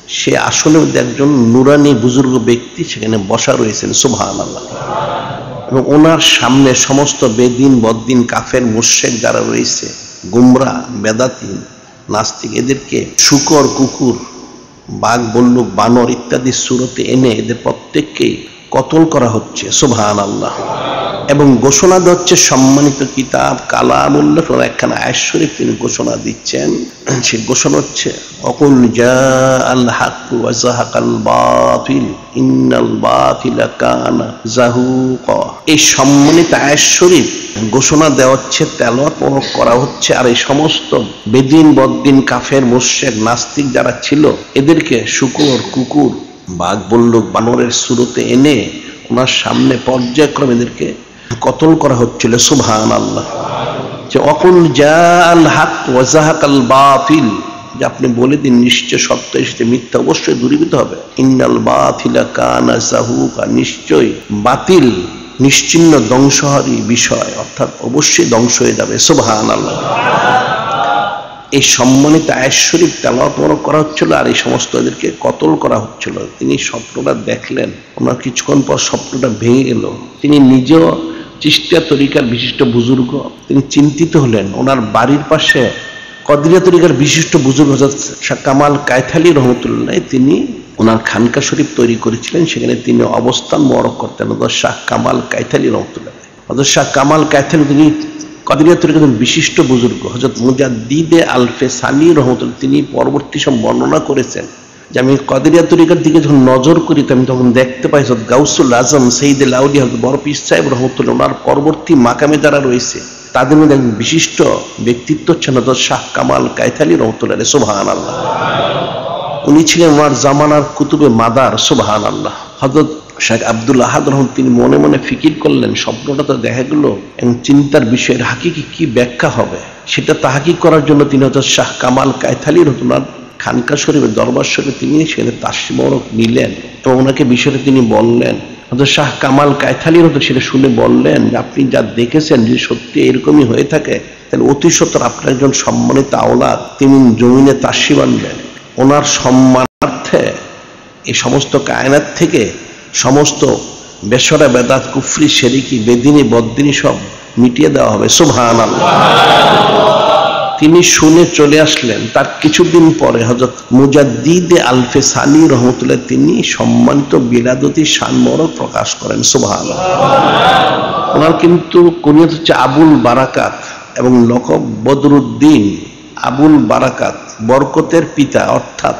Speaker 1: সে আসনের মধ্যে একজন নুরানি বুজুর্গ ব্যক্তি সেখানে বসা রয়েছেন। সুবহানাল্লাহ। এবং ওনার সামনে সমস্ত বেদিন, বদ্দিন, কাফের, মুশরিক যারা রয়েছে, গুমরা, বেদাতি, নাস্তিক, এদেরকে শূকর, কুকুর, বাঘ, বল্লুক, বানর ইত্যাদি সুরতে এনে এদের প্রত্যেককেই কতল করা হচ্ছে। সুবহানাল্লাহ। এবং ঘোষণা দিচ্ছে সম্মানিত কিতাব কালামুল্লাহ একখানা আয়াত শরীফ তিনি ঘোষণা দিচ্ছেন। সে ঘোষণা হচ্ছে, অকুল জাআল হক ওয়া যাহাকাল বাতিল ইন্নাল বাতিলা কানা যাহুকা। এই সম্মানিত আয়াত শরীফ ঘোষণা দেওয়া হচ্ছে, তেলাওয়াত করা হচ্ছে, আর এই সমস্ত বেদিন, বদ্দিন, কাফের, মুশরিক, নাস্তিক যারা ছিল এদেরকে শূকর, কুকুর, বাঘ, বল্লুক, বানরের সুরতে এনে ওনার সামনে পর্যায়ক্রমে এদেরকে কতল করা হচ্ছিল। সুবহানাল্লাহ। যে অকুল জাআল হক ওয়া যাহাকাল বাতিল, যে আপনি বলে দিন নিশ্চয় সত্য এসেছে, মিথ্যা অবশ্যই দূরীভূত হবে। ইন্নাল বাতিলা কানা যাহুকা, নিশ্চয় বাতিল নিশ্চিহ্ন ধ্বংসহারী বিষয়, অর্থাৎ অবশ্যই ধ্বংস হয়ে যাবে। সুবহানাল্লাহ। এই সম্মানিত আয়াত শরীফ তেলাওয়াত করা হচ্ছিল আর এই সমস্ত এদেরকে কতল করা হচ্ছিল। তিনি স্বপ্নটা দেখলেন, ওনার কিছুক্ষণ পর স্বপ্নটা ভেঙে গেল। তিনি নিজেও চিশতিয়া তরিকার বিশিষ্ট বুজুর্গ, তিনি চিন্তিত হলেন। ওনার বাড়ির পাশে কদরিয়া তরিকার বিশিষ্ট বুজুর্গ হযরত শাহ কামাল কায়থালি রহমতুল্লাহ তিনি ওনার খানকা শরীফ তৈরি করেছিলেন, সেখানে তিনি অবস্থান মোবারক করতেন। হযরত শাহ কামাল কায়থালি রহমতুল্লাহ, হযরত শাহ কামাল কায়থালি তিনি কাদেরিয়া তরিকার বিশিষ্ট বুজুর্গ হযরত মুজাদ্দিদে আলফে সানি রহমতুল্লাহ তিনি পরবর্তী সব বর্ণনা করেছেন যে আমি কাদেরিয়া তরিকার দিকে যখন নজর করি আমি তখন দেখতে পাই হযরত গাউসুল আজম সাইয়্যিদুল আউলিয়া হযরত বড় পীর সাহেব রহমতুল্লাহ ওনার পরবর্তী মাকামে যারা রয়েছে তাদের মধ্যে একজন বিশিষ্ট ব্যক্তিত্ব হচ্ছেন হযরত শাহ কামাল কায়থালী রহমতুল্লাহ আলাইহি সুবহানাল্লাহ। উনি ছিলেন ওনার জামানার কুতুবে মাদার সুবহানাল্লাহ। হযরত শেখ আব্দুল আহাদ রহমান তিনি মনে মনে ফিকির করলেন স্বপ্নটা তো দেখা গেল এবং চিন্তার বিষয়ের হাকিকি কি ব্যাখ্যা হবে সেটা তাহাকিক করার জন্য তিনি হযরত শাহ কামাল কায়থালী রহমতুল্লাহ খানকা শরীফের দরবার শরীফে তিনি সেখানে তাসবিহ নিলেন এবং ওনাকে বিষয়টা তিনি বললেন। হযরত শাহ কামাল কায়থালী রহমতুল্লাহ সেটা শুনে বললেন যে আপনি যা দেখেছেন যদি সত্যি এরকমই হয়ে থাকে তাহলে অতি সত্বর আপনার একজন সম্মানিত আওলাদ তিনি জমিনে তাসবিহ আনবেন, ওনার সম্মানার্থে এই সমস্ত কায়নাত থেকে সমস্ত বেশরা বেদাত কুফরি শিরকি বেদিনী বদ্দিনী সব মিটিয়ে দেওয়া হবে সুবহানাল্লাহ। তিনি শুনে চলে আসলেন। তার কিছুদিন পরে হযরত মুজাদ্দিদে আলফে সানি রহমতুল্লাহ তিনি সম্মানিত বিলাদতি শানমরক প্রকাশ করেন সুবহানাল্লাহ। ওনার কিন্তু কুনিয়ত হচ্ছে আবুল বারাকাত এবং লকব বদরুদ্দিন। আবুল বারাকাত বরকতের পিতা, অর্থাৎ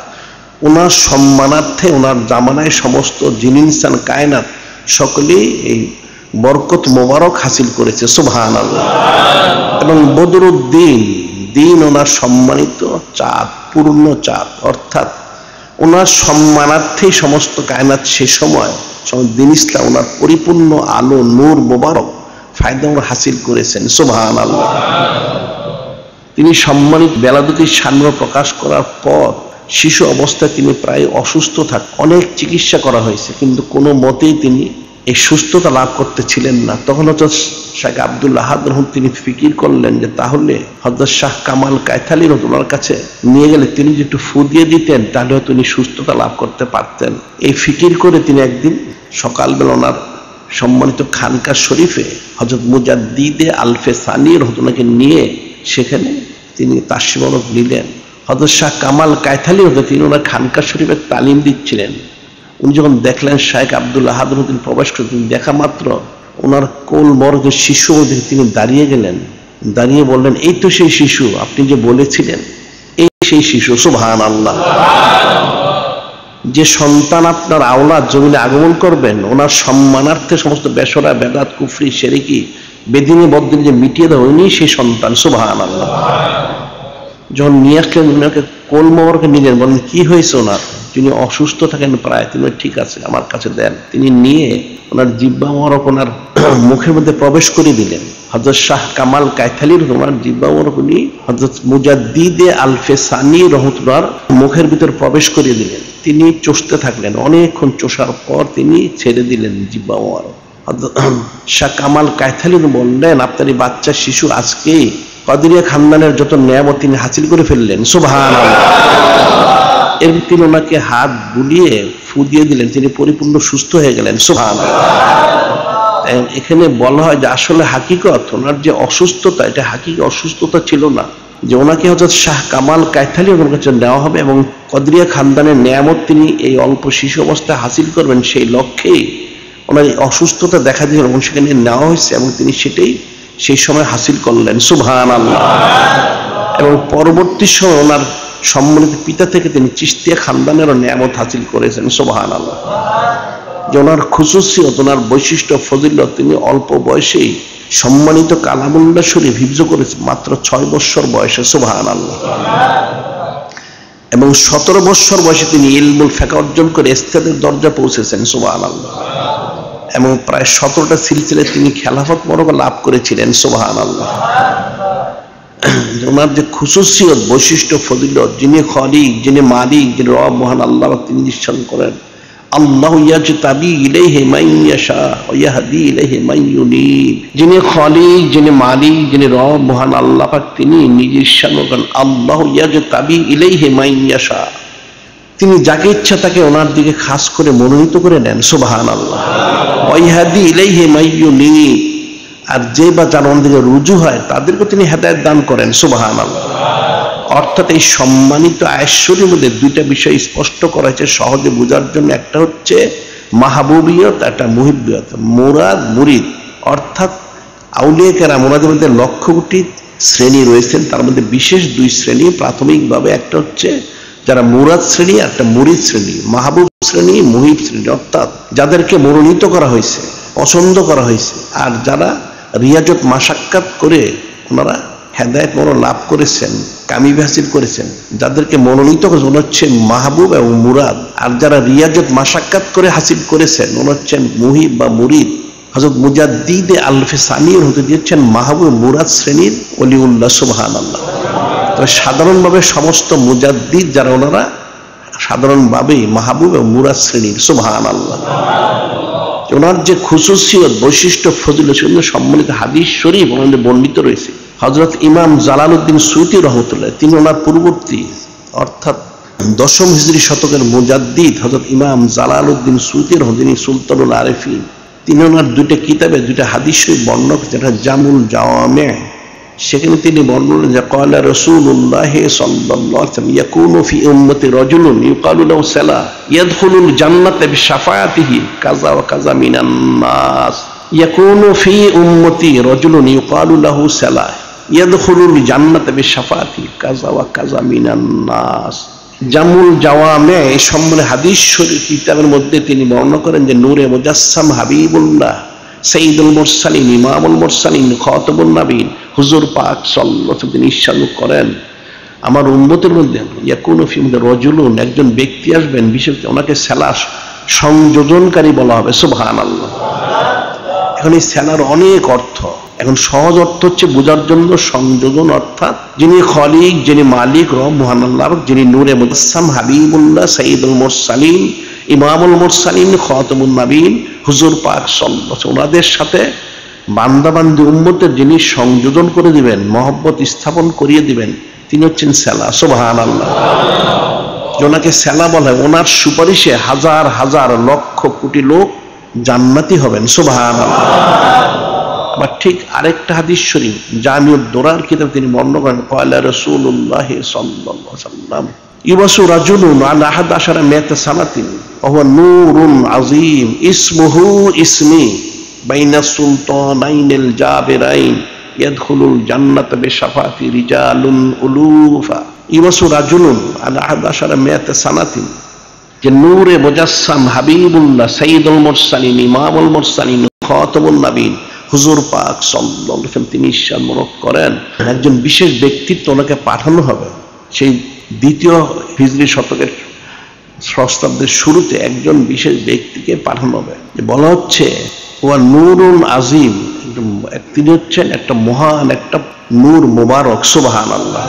Speaker 1: ওনার সম্মানার্থে ওনার জামানায় সমস্ত জিন ইনসান কায়নাত সকলেই এই বরকত মোবারক হাসিল করেছে সুবহানাল্লাহ। এবং বদরুদ্দিন দিন ওনার সম্মানিত চাঁদ, পূর্ণ চাঁদ, অর্থাৎ ওনার সম্মানার্থেই সমস্ত কায়নাত সে সময় দিন ইসলাম ওনার পরিপূর্ণ আলো নূর মোবারক ফায়দা হাসিল করেছেন সুবহানাল্লাহ। তিনি সম্মানিত বেলাদতির সান্ন্য প্রকাশ করার পর শিশু অবস্থায় তিনি প্রায় অসুস্থ অনেক চিকিৎসা করা হয়েছে কিন্তু কোনো মতেই তিনি এই সুস্থতা লাভ করতে ছিলেন না। তখন হচ্ছে শেখ আব্দুল আহাদ রহমান তিনি ফিকির করলেন যে তাহলে হযরত শাহ কামাল কায়থালী রহমাতুল্লাহর কাছে নিয়ে গেলে তিনি যদি একটু ফু দিয়ে দিতেন তাহলে হয়তো তিনি সুস্থতা লাভ করতে পারতেন। এই ফিকির করে তিনি একদিন সকালবেলা ওনার সম্মানিত খানকা শরীফে হযরত মুজাদ্দিদে আলফে সানি রহমাতুল্লাহকে নিয়ে সেখানে তিনি তাসবিহ নিলেন। হযরত শাহ কামাল কায়থালী রহমাতুল্লাহ তিনি ওনার খানকা শরীফে তালিম দিচ্ছিলেন। উনি যখন দেখলেন শেখ আব্দুল আহাদ তিনি প্রবেশ করতেন, দেখা মাত্র ওনার কোল মর্গ শিশু তিনি দাঁড়িয়ে গেলেন, দাঁড়িয়ে বললেন এই তো সেই শিশু আপনি যে বলেছিলেন, এই সেই শিশু সুবহানাল্লাহ। যে সন্তান আপনার আওলাদ জমিনে আগমন করবেন ওনার সম্মানার্থে সমস্ত বেশরা বেদাত কুফরি শিরকি বেদিনী বদ্দিনী যে মিটিয়ে দেয় উনি সেই সন্তান সুবহানাল্লাহ। যখন নিয়ে আসলেন ওনাকে কোল মোবারকে নিলেন, বলেন কি হয়েছে ওনার, যিনি অসুস্থ থাকেন প্রায়, তিনি ঠিক আছে আমার কাছে দেন। তিনি নিয়ে ওনার জিহ্বা মোবারক ওনার মুখের মধ্যে প্রবেশ করে দিলেন। হযরত শাহ কামাল কায়থালী রহমান জিহ্বা মোবারক উনি হযরত মুজাদ্দিদে আলফে সানি রহমাতুল্লাহর মুখের ভিতর প্রবেশ করে দিলেন। তিনি চষতে থাকলেন, অনেকক্ষণ চষার পর তিনি ছেড়ে দিলেন জিহ্বা মোবারক। হযরত শাহ কামাল কায়থালী বললেন আপনার এই বাচ্চা শিশু আজকে কাদেরিয়া খানদানের যত নিয়ামত তিনি হাসিল করে ফেললেন সুবহানাল্লাহ। এর তিনি ওনাকে হাত বুলিয়ে ফু দিয়ে দিলেন, তিনি পরিপূর্ণ সুস্থ হয়ে গেলেন সুবহানাল্লাহ। এখানে বলা হয় যে আসলে হাকিকত ওনার যে অসুস্থতা এটা হাকিকি অসুস্থতা ছিল না, যে ওনাকে হযরত শাহ কামাল কায়থালী ওনার কাছে নেওয়া হবে এবং কাদেরিয়া খানদানের নিয়ামত তিনি এই অল্প শিশু অবস্থায় হাসিল করবেন সেই লক্ষ্যেই ওনার অসুস্থতা দেখা দিয়েছিল এবং সেখানে নেওয়া হয়েছে এবং তিনি সেটাই সেই সময় হাসিল করলেন সুবহানাল্লাহ। এবং পরবর্তী সময় ওনার সম্মানিত পিতা থেকে তিনি চিশতিয়া খানদানেরও নিয়ামত হাসিল করেছেন সুবহানাল্লাহ। যে ওনার খুসুসিয়ত ওনার বৈশিষ্ট্য ফজিলত তিনি অল্প বয়সেই সম্মানিত কালামুল্লাহ শরীফ হিফজ করেছেন মাত্র 6 বছর বয়সে সুবহানাল্লাহ। এবং 17 বছর বয়সে তিনি ইলমুল ফিকহ অর্জন করে ইস্তেদের দরজা পৌঁছেছেন সুবহানাল্লাহ। এবং প্রায় 17টা সিলসিলায় তিনি খেলাফত মর্যাদা লাভ করেছিলেন সুবহানাল্লাহ। ওনার যে খুসুসিয়ত বৈশিষ্ট্য ফজিলত, যিনি খালিক যিনি মালিক যিনি রব মহান আল্লাহ তিনি নিশ্চয় করেন আল্লাহু ইয়াজতাবি ইলাইহি মান ইয়াশা ওয়া ইয়াহদি ইলাইহি মান ইউনিব। যিনি খালিক যিনি মালিক যিনি রব মহান আল্লাহ পাক তিনি নিজে ইচ্ছান করেন আল্লাহু ইয়াজতাবি ইলাইহি মান ইয়াশা, তিনি যাকে ইচ্ছা তাকে ওনার দিকে খাস করে মনোনীত করে নেন সুবহানাল্লাহ। ওয়া ইয়াহদি ইলাইহি মান ইউনিব, আর যে বা যার ওনার দিকে রুজু হয় তাদেরকে তিনি হেদায়েত দান করেন সুবহানাল্লাহ। অর্থাৎ এই সম্মানিত আয়েশ্বরীর মধ্যে দুইটা বিষয় স্পষ্ট করা হয়েছে সহজে বোঝার জন্য। একটা হচ্ছে মাহবুবিয়ত, একটা মুহিব্বিয়ত। মুরাদ মুরিদ, অর্থাৎ আউলিয়া কেরাম ওনাদের মধ্যে লক্ষ কোটি শ্রেণী রয়েছেন, তার মধ্যে বিশেষ দুই শ্রেণী প্রাথমিকভাবে, একটা হচ্ছে যারা মুরাদ শ্রেণী, একটা মুরিদ শ্রেণী, মাহবুব শ্রেণী, মুহিব শ্রেণী, অর্থাৎ যাদেরকে মনোনীত করা হয়েছে, পছন্দ করা হয়েছে, আর যারা রিয়াজত মাশাক্কাত করে ওনারা হেদায়েত লাভ করেছেন, কামিয়াবি হাসিল করেছেন, যাদেরকে মনোনীত করেছেন ওনারা হচ্ছেন মাহবুব এবং মুরাদ। আর যারা রিয়াজত মাশাক্কাত করে হাসিল করেছেন ওনারা হচ্ছেন মুহিব বা মুরিদ। হযরত মুজাদ্দিদ আলফে সানির হতে দিয়েছেন মাহবুব মুরাদ শ্রেণীর ওলিউল্লাহ, সুবহানাল্লাহ। তবে সাধারণভাবে সমস্ত মুজাদ্দিদ যারা ওনারা সাধারণভাবেই মাহবুব এবং মুরাদ শ্রেণীর, সুবহানাল্লাহ। ওনার যে খুসুসিয়ত, বৈশিষ্ট্য, ফজিলত সম্মানিত হাদিস শরীফ ওনাদের বর্ণিত রয়েছে। হযরত ইমাম জালালউদ্দিন সুয়ুতী রহমতুল্লাহ, তিনি ওনার পূর্ববর্তী অর্থাৎ 10ম হিজরি শতকের মুজাদ্দিদ হযরত ইমাম জালালউদ্দিন সুয়ুতী রহমতুল্লাহ, যিনি সুলতানুল আরিফিন, তিনি ওনার দুইটা কিতাবে দুইটা হাদিস শরীফ বর্ণনা করেছেন। যেটা জামুল জাওয়ামি, সেখানে তিনি বর্ণনা যে ক্বালা রাসূলুল্লাহ সাল্লাল্লাহু আলাইহি ওয়াসাল্লাম ইয়াকুনু ফি উম্মতি রাজুলুন ইউকালু লাহু সালাহ ইয়াদখুলুল জান্নাতা বিশাফাআতিহি কাযা ওয়া কাযা মিনান নাস। ইয়াকুনু ফি উম্মতি রাজুলুন ইউকালু লাহু সালাহ ইয়াদখুলুল জান্নাতা বিশাফাআতিহি কাযা ওয়া কাযা মিনান নাস। জামুল জাওয়ামি এই সম্বন্ধে হাদিস শরীফ কিতাবের মধ্যে তিনি বর্ণনা করেন যে নূরে মুজাসসাম হাবিবুল্লাহ সাইয়্যিদুল মুরসালিন ইমামুল মুরসালিন খাতামুন নবীন হুজুর পাক সাল্লাল্লাহু আলাইহি ওয়াসাল্লাম ইরশাদ করেন, আমার উম্মতের মধ্যে ইয়াকুনু ফি রাজুলুন, একজন ব্যক্তি আসবেন, বিশেষ ওনাকে সালাহ সংযোজনকারী বলা হবে, সুবহানাল্লাহ। এখন এই সালার অনেক অর্থ, এখন সহজ অর্থ হচ্ছে বোঝার জন্য সংযোজন, অর্থাৎ যিনি খলিক, যিনি মালিক, রব মহান আল্লাহ, যিনি নূরে মুজাসসাম হাবিবুল্লাহ সাইয়্যিদুল মুরসালিন ইমামুল মুরসালিন খাতামুন নবীন হুজুর পাক সাল্লাল্লাহু আলাইহি ওয়াসাল্লাম, ওনাদের সাথে বান্দাবান্দি উম্মতের যিনি সংযোজন করে দিবেন, মহব্বত স্থাপন করিয়ে দিবেন, তিনি হচ্ছেন সালা, সুবহানাল্লাহ। ওনাকে সালা বলা হয়। ওনার সুপারিশে হাজার হাজার লক্ষ কোটি লোক জান্নাতি হবেন, সুবহানাল্লাহ। বা ঠিক আরেকটা হাদিস শরীফ জামিউদ দুরার কিতাব তিনি বর্ণনা করেন, ক্বালা রাসূলুল্লাহ সাল্লাল্লাহু আলাইহি ওয়াসাল্লাম ইবাসু রাজুলুন আলা 11 মিয়াতা সানাতিন ওয়া হুয়া নূরুন আযীম ইসমুহু ইসমি বাইনা সুলতানাইনিল জাবিরাইন ইয়াদখুলুল জান্নাতা বিশাফাআতি রিজালুন উলুফা। ইবাসু রাজুলুন আলা 11 মিয়াতা সানাতিন, যে নূরে মুজাসসাম হাবিবুল্লাহ সাইয়্যিদুল মুরসালিন ইমামুল মুরসালিন খাতামুন নবীন হুজুর পাক সাল্লাল্লাহু আলাইহি ওয়াসাল্লাম তিনি ইরশাদ করেন, একজন বিশেষ ব্যক্তিত্ব ওনাকে পাঠানো হবে। সেই দ্বিতীয় হিজরি শতকের ষষ্ঠাব্দের শুরুতে একজন বিশেষ ব্যক্তিকে পাঠানো হবে। বলা হচ্ছে ওয়া নূরুন আজিম, তিনি হচ্ছেন একটা মহান একটা নূর মুবারক, সুবহানাল্লাহ।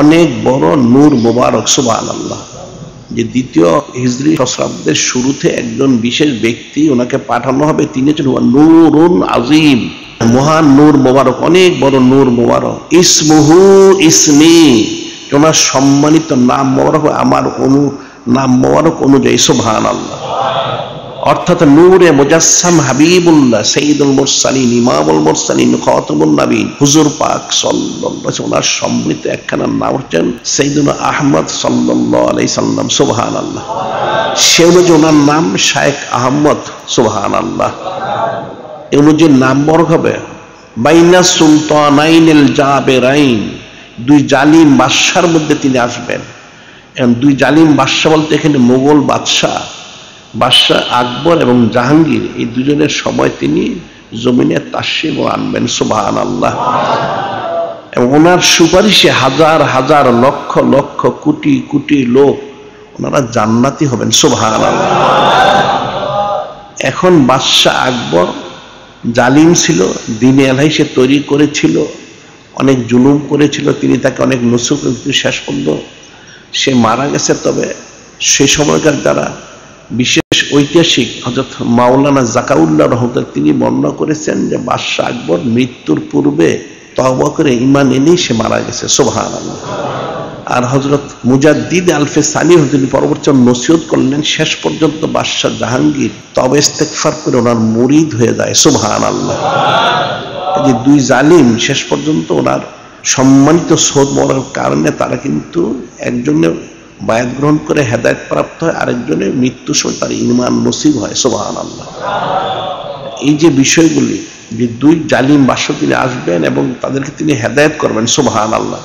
Speaker 1: অনেক বড় নূর মুবারক, সুবহানাল্লাহ। যে দ্বিতীয় হিজরি সহস্রাব্দের শুরুতে একজন বিশেষ ব্যক্তি ওনাকে পাঠানো হবে, তিনি হচ্ছেন নূরুন আজিম, মহান নূর মোবারক, অনেক বড় নূর মোবারক। ইসমুহু ইসমি, ওনার সম্মানিত নাম মোবারক আমার নাম মোবারক অনুযায়ী, সুবহানাল্লাহ। অর্থাৎ নূরে মুজাসসাম হাবিবুল্লাহ সাইয়্যিদুল মুরসালিন ইমামুল মুরসালিন খাতামুন নবীন হুজুর পাক সাল্লাল্লাহু আলাইহি ওয়াসাল্লাম, ওনার সম্মানিত একখানা নাম হচ্ছেন সাইয়্যিদুনা আহমদ সাল্লাল্লাহু আলাইহি সাল্লাম, সুবহানাল্লাহ। সে অনুযায়ী ওনার নাম শায়েখ আহমদ, সুবহানাল্লাহ। এই অনুযায়ী নাম বড় হবে। বাইনা সুলতানাইনিল জাবিরাইন, দুই জালিম বাদশার মধ্যে তিনি আসবেন। এখন দুই জালিম বাদশা বলতে এখানে মোগল বাদশাহ আকবর এবং জাহাঙ্গীর, এই দুজনের সময় তিনি জমিনে তাশরীফ আনবেন, সুবহানাল্লাহ। এবং ওনার সুপারিশে হাজার হাজার লক্ষ লক্ষ কোটি কোটি লোক ওনারা জান্নাতি হবেন, সুবহানাল্লাহ। এখন বাদশাহ আকবর জালিম ছিল, দ্বীনে আলাহি সে তৈরি করেছিল, অনেক জুলুম করেছিল, তিনি তাকে অনেক নসুক, শেষ পর্যন্ত সে মারা গেছে। তবে সেই সময়কার যারা বিশেষ ঐতিহাসিক হযরত মাওলানা জাকাউল্লাহ রহমতুল্লাহ তিনি বর্ণনা করেছেন যে বাদশাহ আকবর মৃত্যুর পূর্বে তওবা করে ঈমান এনেই সে মারা গেছে, সুবহানাল্লাহ। আর হযরত মুজাদ্দিদ আলফে সানি তিনি পরবর্তী নসিহত করলেন, শেষ পর্যন্ত বাদশাহ জাহাঙ্গীর তওবা ইস্তেগফার করে ওনার মুরিদ হয়ে যায়, সুবহানাল্লাহ। যে দুই জালিম শেষ পর্যন্ত ওনার সম্মানিত সোহবত মরার কারণে তারা কিন্তু একজনের বায়াত গ্রহণ করে হেদায়েত প্রাপ্ত হয়, আরেকজনের মৃত্যুর সময় তার ঈমান নসিব হয়, সুবহানাল্লাহ। এই যে বিষয়গুলি যে দুই জালিম বাদশা তিনি আসবেন এবং তাদেরকে তিনি হেদায়েত করবেন। সুবহানাল্লাহ।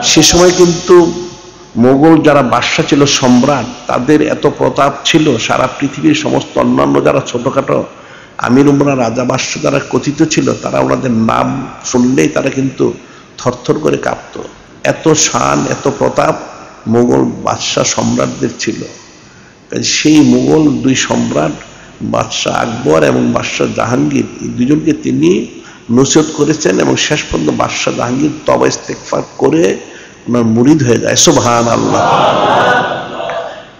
Speaker 1: সে সময় কিন্তু মোগল যারা বাদশা ছিল, সম্রাট, তাদের এত প্রতাপ ছিল, সারা পৃথিবীর সমস্ত অন্যান্য যারা ছোটখাটো আমির উমরা, রাজা, বাদশা যারা কথিত ছিল, তারা ওনাদের নাম শুনলেই তারা কিন্তু থরথর করে কাঁপত। এত শান, এত প্রতাপ মোগল বাদশা সম্রাটদের ছিল। সেই মোগল দুই সম্রাট বাদশাহ আকবর এবং বাদশাহ জাহাঙ্গীর, এই দুজনকে তিনি নসিহত করেছেন এবং শেষ পর্যন্ত বাদশাহ জাহাঙ্গীর তওবা ইস্তেগফার করে ওনার মুরিদ হয়ে যায়। সুবহানাল্লাহ।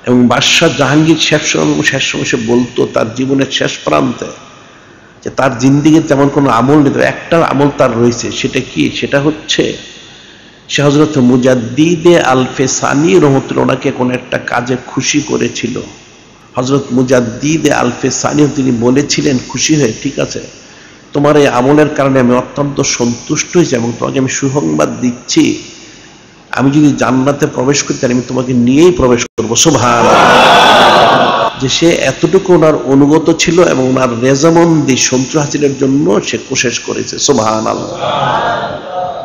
Speaker 1: এবং বাদশাহ জাহাঙ্গীর শেষ সময় সে বলতো তার জীবনের শেষ প্রান্তে যে তার জিন্দিগির তেমন কোনো আমল নেই, একটা আমল তার রয়েছে। সেটা কি? সেটা হচ্ছে সে হযরত মুজাদ্দিদে আল-ফেসানি রহমতুল্লাহ ওনাকে কোনো একটা কাজে খুশি করেছিল। হযরত মুজাদ্দিদে আল-ফেসানি তিনি বলেছিলেন খুশি হয়ে, ঠিক আছে, তোমার এই আমলের কারণে আমি অত্যন্ত সন্তুষ্ট হয়েছি এবং তোমাকে আমি সুসংবাদ দিচ্ছি, আমি যদি জান্নাতে প্রবেশ করতে আমি তোমাকে নিয়েই প্রবেশ করবো। সুবহানাল্লাহ। যে সে এতটুকু ওনার অনুগত ছিল এবং ওনার রেজামন্দি সন্তুষ্ট হাসিলের জন্য সে কোশিশ করেছে। সুবহানাল্লাহ।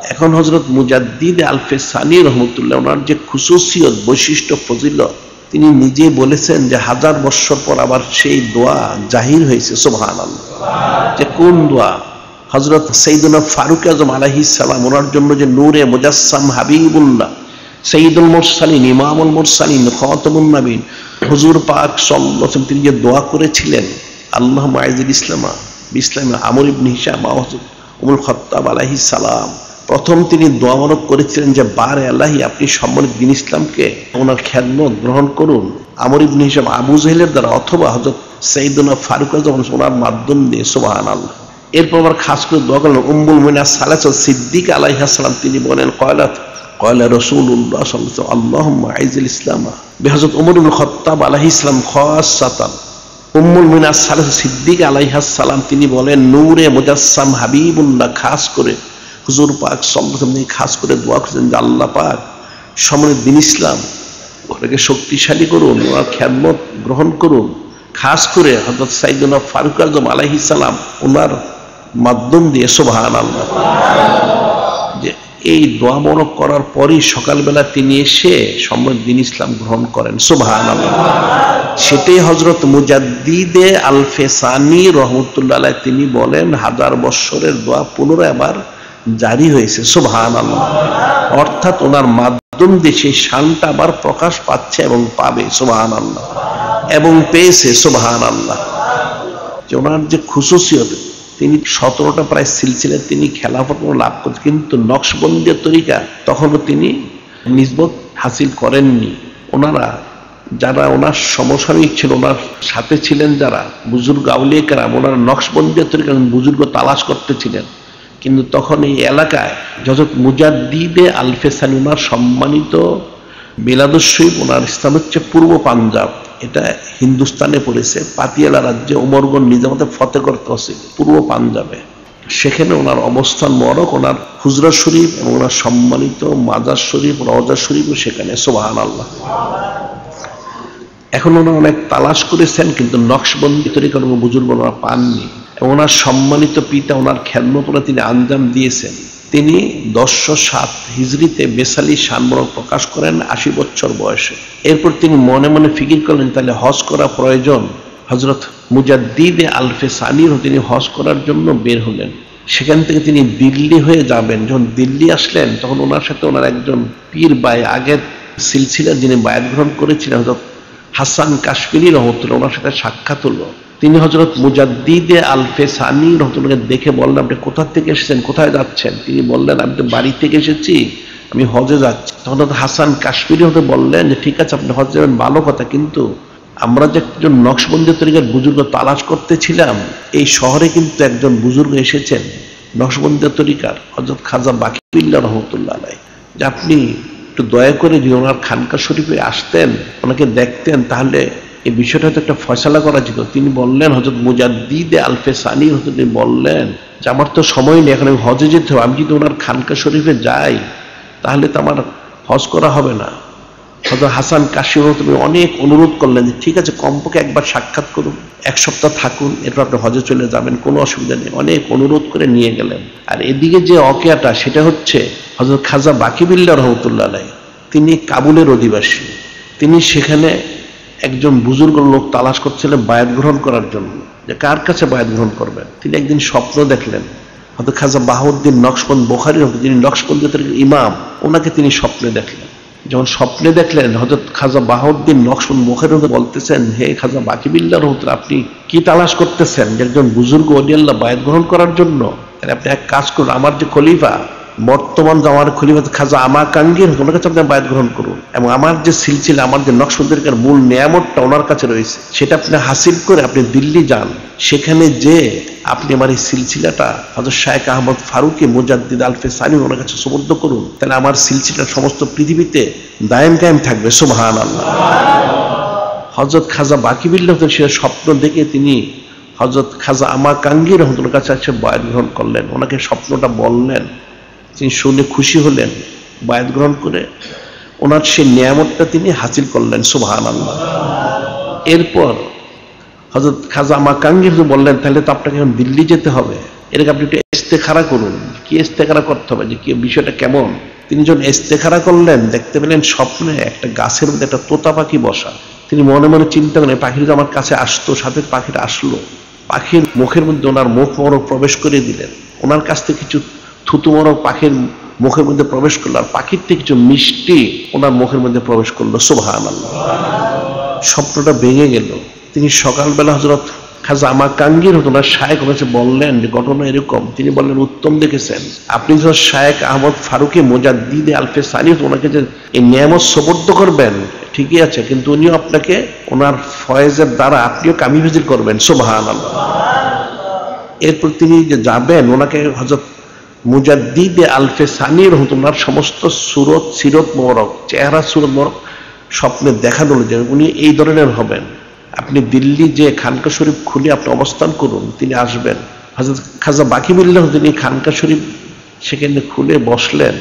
Speaker 1: এখন হযরত মুজাদ্দিদ আল-ফেসানি রহমতুল্লাহ ওনার যে খুসুসিয়ত, বৈশিষ্ট্য, ফজিলত, তিনি নিজেই বলেছেন যে 1000 বছর পর আবার সেই দোয়া জাহির হয়েছে। সুবহানাল্লাহ। যে কোন দোয়া? হযরত সাইয়্যিদুনা ফারুক আযম আলাইহিস সালাম ওনার জন্য যে নূরে মুজাসসাম হাবিবুল্লাহ, সাইয়্যিদুল মুরসালিন, ইমামুল মুরসালিন, খাতামুন নবীন হুজুর পাক সাল্লাল্লাহু আলাইহি ওয়াসাল্লাম তিনি যে দোয়া করেছিলেন, আল্লাহুম্মা আইজিল ইসলামা বিসলামি আমর ইবনে হিশাম উমর খাত্তাব আলাইহিস সালাম প্রথম তিনি দোয়া মানব করেছিলেন যে বারে আল্লাহি আপনি সম্মানিত দিন ইসলামকে ওনার খেদমত গ্রহণ করুন আমর ইবনে হিশাম আবু জাহেলের দ্বারা অথবা হযরত সাইয়্যিদুনা ফারুক আযম ওনার মাধ্যম দিয়ে। সুবহানাল্লাহ। এরপর আবার খাস করে দোয়া করলেন উম্মুল মুমিনিন সালাসা সিদ্দিক আলাইহিস সালাম, তিনি বলেন ক্বালা রাসূলুল্লাহ সাল্লাল্লাহু আলাইহি ওয়াসাল্লাম আল্লাহুম্মা আইজিল ইসলামা বিহযরত উমর ইবনে খাত্তাব আলাইহিস সালাম খাসাতান। উম্মুল মুমিনিন সালাসা সিদ্দিক আলাইহিস সালাম তিনি বলেন নূরে মুজাসসাম হাবিবুল্লাহ, খাস করে হুজুর পাক সাল্লাল্লাহু আলাইহি ওয়াসাল্লাম খাস করে দোয়া করেছেন যে আল্লাহ পাক সম্মানিত দিন ইসলাম ওটাকে শক্তিশালী করুন, ওনার খেদমত গ্রহণ করুন, খাস করে হযরত সাইয়্যিদুনা ফারুক আযম আলাইহিস সালাম ওনার মাধ্যম দিয়ে। সুবহানাল্লাহ। যে এই দোয়া মনক করার পরই সকালবেলা তিনি এসে সম্মানিত দিন ইসলাম গ্রহণ করেন। সুবহানাল্লাহ। সেটাই হযরত মুজাদ্দিদে আল-ফেসানি রহমতুল্লাহ আলাইহি তিনি বলেন 1000 বছরের দোয়া পুনরায় আবার জারি হয়েছে। সুবহানাল্লাহ। অর্থাৎ ওনার মাধ্যম দিয়ে সেই শানটা আবার প্রকাশ পাচ্ছে এবং পাবে। সুবহানাল্লাহ। এবং পেয়েছে। সুবহানাল্লাহ। যে ওনার যে খুসুসিয়ত, তিনি 17টা প্রায় সিলসিলা তিনি খেলাফত লাভ করছেন, কিন্তু নকশবন্দিয়া তরিকা তখনও তিনি নিসবত হাসিল করেননি। ওনারা যারা ওনার সমসাময়িক ছিল, ওনার সাথে ছিলেন যারা বুজুর্গ আউলিয়া কেরাম, ওনারা নকশবন্দিয়া তরিকা বুজুর্গ তালাশ করতেছিলেন। কিন্তু তখন এই এলাকায় হযরত মুজাদ্দিদে আল-ফেসানি ওনার সম্মানিত বেলাদুস শরীফ, ওনার স্থান হচ্ছে পূর্ব পাঞ্জাব, এটা হিন্দুস্তানে পড়েছে, পাতিয়ালা রাজ্যে উমরগঞ্জ নিজামতে ফতেগড় তহসিল, পূর্ব পাঞ্জাবে। সেখানে ওনার অবস্থান মরক, ওনার হুজরা শরীফ এবং ওনার সম্মানিত মাজার শরীফ, রওজা শরীফও সেখানে। সুবহানাল্লাহ। এখন ওনারা অনেক তালাশ করেছেন কিন্তু নকশবন্দি তরিকার বুজুর্গ ওনারা পাননি। ওনার সম্মানিত পিতা ওনার খেদমত তিনি আঞ্জাম দিয়েছেন। তিনি 1007 হিজরিতে বেসালি শানমরক প্রকাশ করেন 80 বছর বয়সে। এরপর তিনি মনে মনে ফিকির করলেন তাহলে হজ করা প্রয়োজন। হযরত মুজাদ্দিদে আল-ফেসানি তিনি হজ করার জন্য বের হলেন। সেখান থেকে তিনি দিল্লি হয়ে যাবেন। যখন দিল্লি আসলেন তখন ওনার সাথে ওনার একজন পীর ভাই, আগের সিলসিলা যিনি বায়াত গ্রহণ করেছিলেন হযরত হাসান কাশ্মীরি রহমতুল্লাহ, ওনার সাথে সাক্ষাৎ হলো। তিনি হযরত মুজাদ্দিদে আল-ফেসানি রহমতুল্লাহকে দেখে বললেন আপনি কোথা থেকে এসেছেন, কোথায় যাচ্ছেন? তিনি বললেন আমি তো বাড়ি থেকে এসেছি, আমি হজে যাচ্ছি। তখন হাসান কাশ্মীরি হতে বললেন যে ঠিক আছে আপনি হজে যাবেন, ভালো কথা, কিন্তু আমরা যে একজন নকশবন্দি তরিকার বুজুর্গ তালাশ করতেছিলাম, এই শহরে কিন্তু একজন বুজুর্গ এসেছেন নকশবন্দি তরিকার, হযরত খাজা বাকিউল্লাহ রহমতুল্লাহ আলাইহি, যে আপনি একটু দয়া করে যদি ওনার খানকা শরীফে আসতেন, ওনাকে দেখতেন, তাহলে এই বিষয়টা হয়তো একটা ফয়সালা করা যেত। তিনি বললেন হযরত মুজাদ্দিদে আল-ফেসানি তিনি বললেন যে আমার তো সময় নেই, এখন আমি হজে যেতে হবে, আমি যদি ওনার খানকা শরীফে যাই তাহলে তো আমার হজ করা হবে না। হযরত হাসান কাশিম তুমি অনেক অনুরোধ করলেন যে ঠিক আছে কমপক্ষে একবার সাক্ষাৎ করুন, 1 সপ্তাহ থাকুন, এরপর আপনি হজে চলে যাবেন, কোনো অসুবিধা নেই। অনেক অনুরোধ করে নিয়ে গেলেন। আর এদিকে যে অকেয়াটা সেটা হচ্ছে হযরত খাজা বাকিবিল্লাহ রহমতুল্লাহ আলাইহি, তিনি কাবুলের অধিবাসী। তিনি সেখানে একজন বুজুর্গ লোক তালাশ করছিলেন বায়াত গ্রহণ করার জন্য, যে কার কাছে বায়াত গ্রহণ করবেন। তিনি একদিন স্বপ্ন দেখলেন হযরত খাজা বাহাউদ্দিন নকশবন্দ বুখারী, যিনি নকশবন্দিয়তের ইমাম, ওনাকে তিনি স্বপ্নে দেখলেন। যখন স্বপ্নে দেখলেন হযরত খাজা বাহাউদ্দিন নকশবন্দ বুখারী বলতেছেন, হে খাজা বাকিবিল্লাহ রহমতুল্লাহ, আপনি কি তালাশ করতেছেন? যে একজন বুজুর্গ ওলি আল্লাহ বায়াত গ্রহণ করার জন্য। তাহলে আপনি এক কাজ করুন, আমার যে খলিফা বর্তমান আমার খলিফা খাজা আমাকাঙ্গীর, ওনার কাছে আপনি বায়াত গ্রহণ করুন, এবং আমার যে সিলসিলা, আমার যে নকশবন্দিয়তের মূল নিয়ামতটা ওনার কাছে রয়েছে, সেটা আপনি হাসিল করে আপনি দিল্লি যান। সেখানে যে আপনি আমার এই সিলসিলাটা হযরত শায়েখ আহমদ ফারুকী মুজাদ্দিদ আলফে সানি ওনার কাছে সুপর্দ করুন, তাহলে আমার সিলসিলা সমস্ত পৃথিবীতে দায়েম কায়েম থাকবে। সুবহানাল্লাহ। হযরত খাজা বাকিবিল্লাহ সে স্বপ্ন দেখে তিনি হযরত খাজা আমাকাঙ্গীর রহমতুল্লাহর কাছে এসে বায়াত গ্রহণ করলেন। ওনাকে স্বপ্নটা বললেন, তিনি শুনে খুশি হলেন, বায়াত গ্রহণ করে ওনার সেই নিয়ামতটা তিনি হাসিল করলেন। সুবহানাল্লাহ। এরপর হযরত খাজা আমাকাঙ্গীর বললেন, তাহলে তো আপনাকে এখন দিল্লি যেতে হবে, এটাকে আপনি একটু ইস্তেখারা করুন। কি ইস্তেখারা করতে হবে, যে কি বিষয়টা কেমন? তিনি যখন ইস্তেখারা করলেন, দেখতে পেলেন স্বপ্নে একটা গাছের মধ্যে একটা তোতা পাখি বসা। তিনি মনে মনে চিন্তা করলেন, পাখিটা আমার কাছে আসতো, সাথে পাখিটা আসলো, পাখির মুখের মধ্যে ওনার মুখ মরক প্রবেশ করে দিলেন। ওনার কাছ থেকে কিছু থুতু মরক পাখির মুখের মধ্যে প্রবেশ করলো, আর পাখির থেকে কিছু মিষ্টি ওনার মুখের মধ্যে প্রবেশ করলো। সুবহানাল্লাহ। স্বপ্নটা ভেঙে গেল। তিনি সকালবেলা হযরত খাজা আমাকাঙ্গীর ওনার শায়েখ কাছে বললেন যে ঘটনা এরকম। তিনি বললেন, উত্তম দেখেছেন, আপনি যখন শায়েখ আহমদ ফারুকী মুজাদ্দিদ আলফে সানি ওনাকে যে এই নিয়ামত সুপর্দ করবেন, ঠিকই আছে, কিন্তু উনিও আপনাকে ওনার ফয়েজের দ্বারা আপনিও কামিয়াবি করবেন। সুবহানাল্লাহ। এরপর তিনি যে যাবেন, ওনাকে হযরত মুজাদ্দিদ আলফে সানি রহমতুল্লাহর সমস্ত সুরত সিরত মোবারক, চেহারা সুরত মোবারক স্বপ্নে দেখানো যে উনি এই ধরনের হবেন। আপনি দিল্লি যে খানকা শরীফ খুলে আপনি অবস্থান করুন, তিনি আসবেন। হযরত খাজা বাকিবিল্লাহ তিনি খানকা শরীফ সেখানে খুলে বসলেন।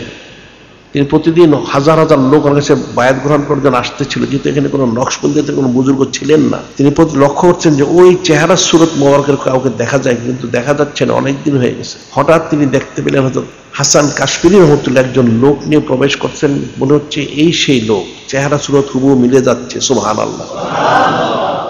Speaker 1: তিনি প্রতিদিন হাজার হাজার লোক ওনার কাছে বায়াত গ্রহণ করার জন্য আসতেছিল, যেহেতু এখানে কোনো নকশবন্দিয়তের কোনো বুজুর্গ ছিলেন না। তিনি লক্ষ্য করছেন যে ওই চেহারা সুরত মোবারকের কাউকে দেখা যায়, কিন্তু দেখা যাচ্ছে না, অনেকদিন হয়ে গেছে। হঠাৎ তিনি দেখতে পেলেন হযরত হাসান কাশমিরি রহমতুল্লাহ একজন লোক নিয়ে প্রবেশ করছেন। মনে হচ্ছে এই সেই লোক, চেহারা সুরত হুবহু মিলে যাচ্ছে। সুবহানাল্লাহ।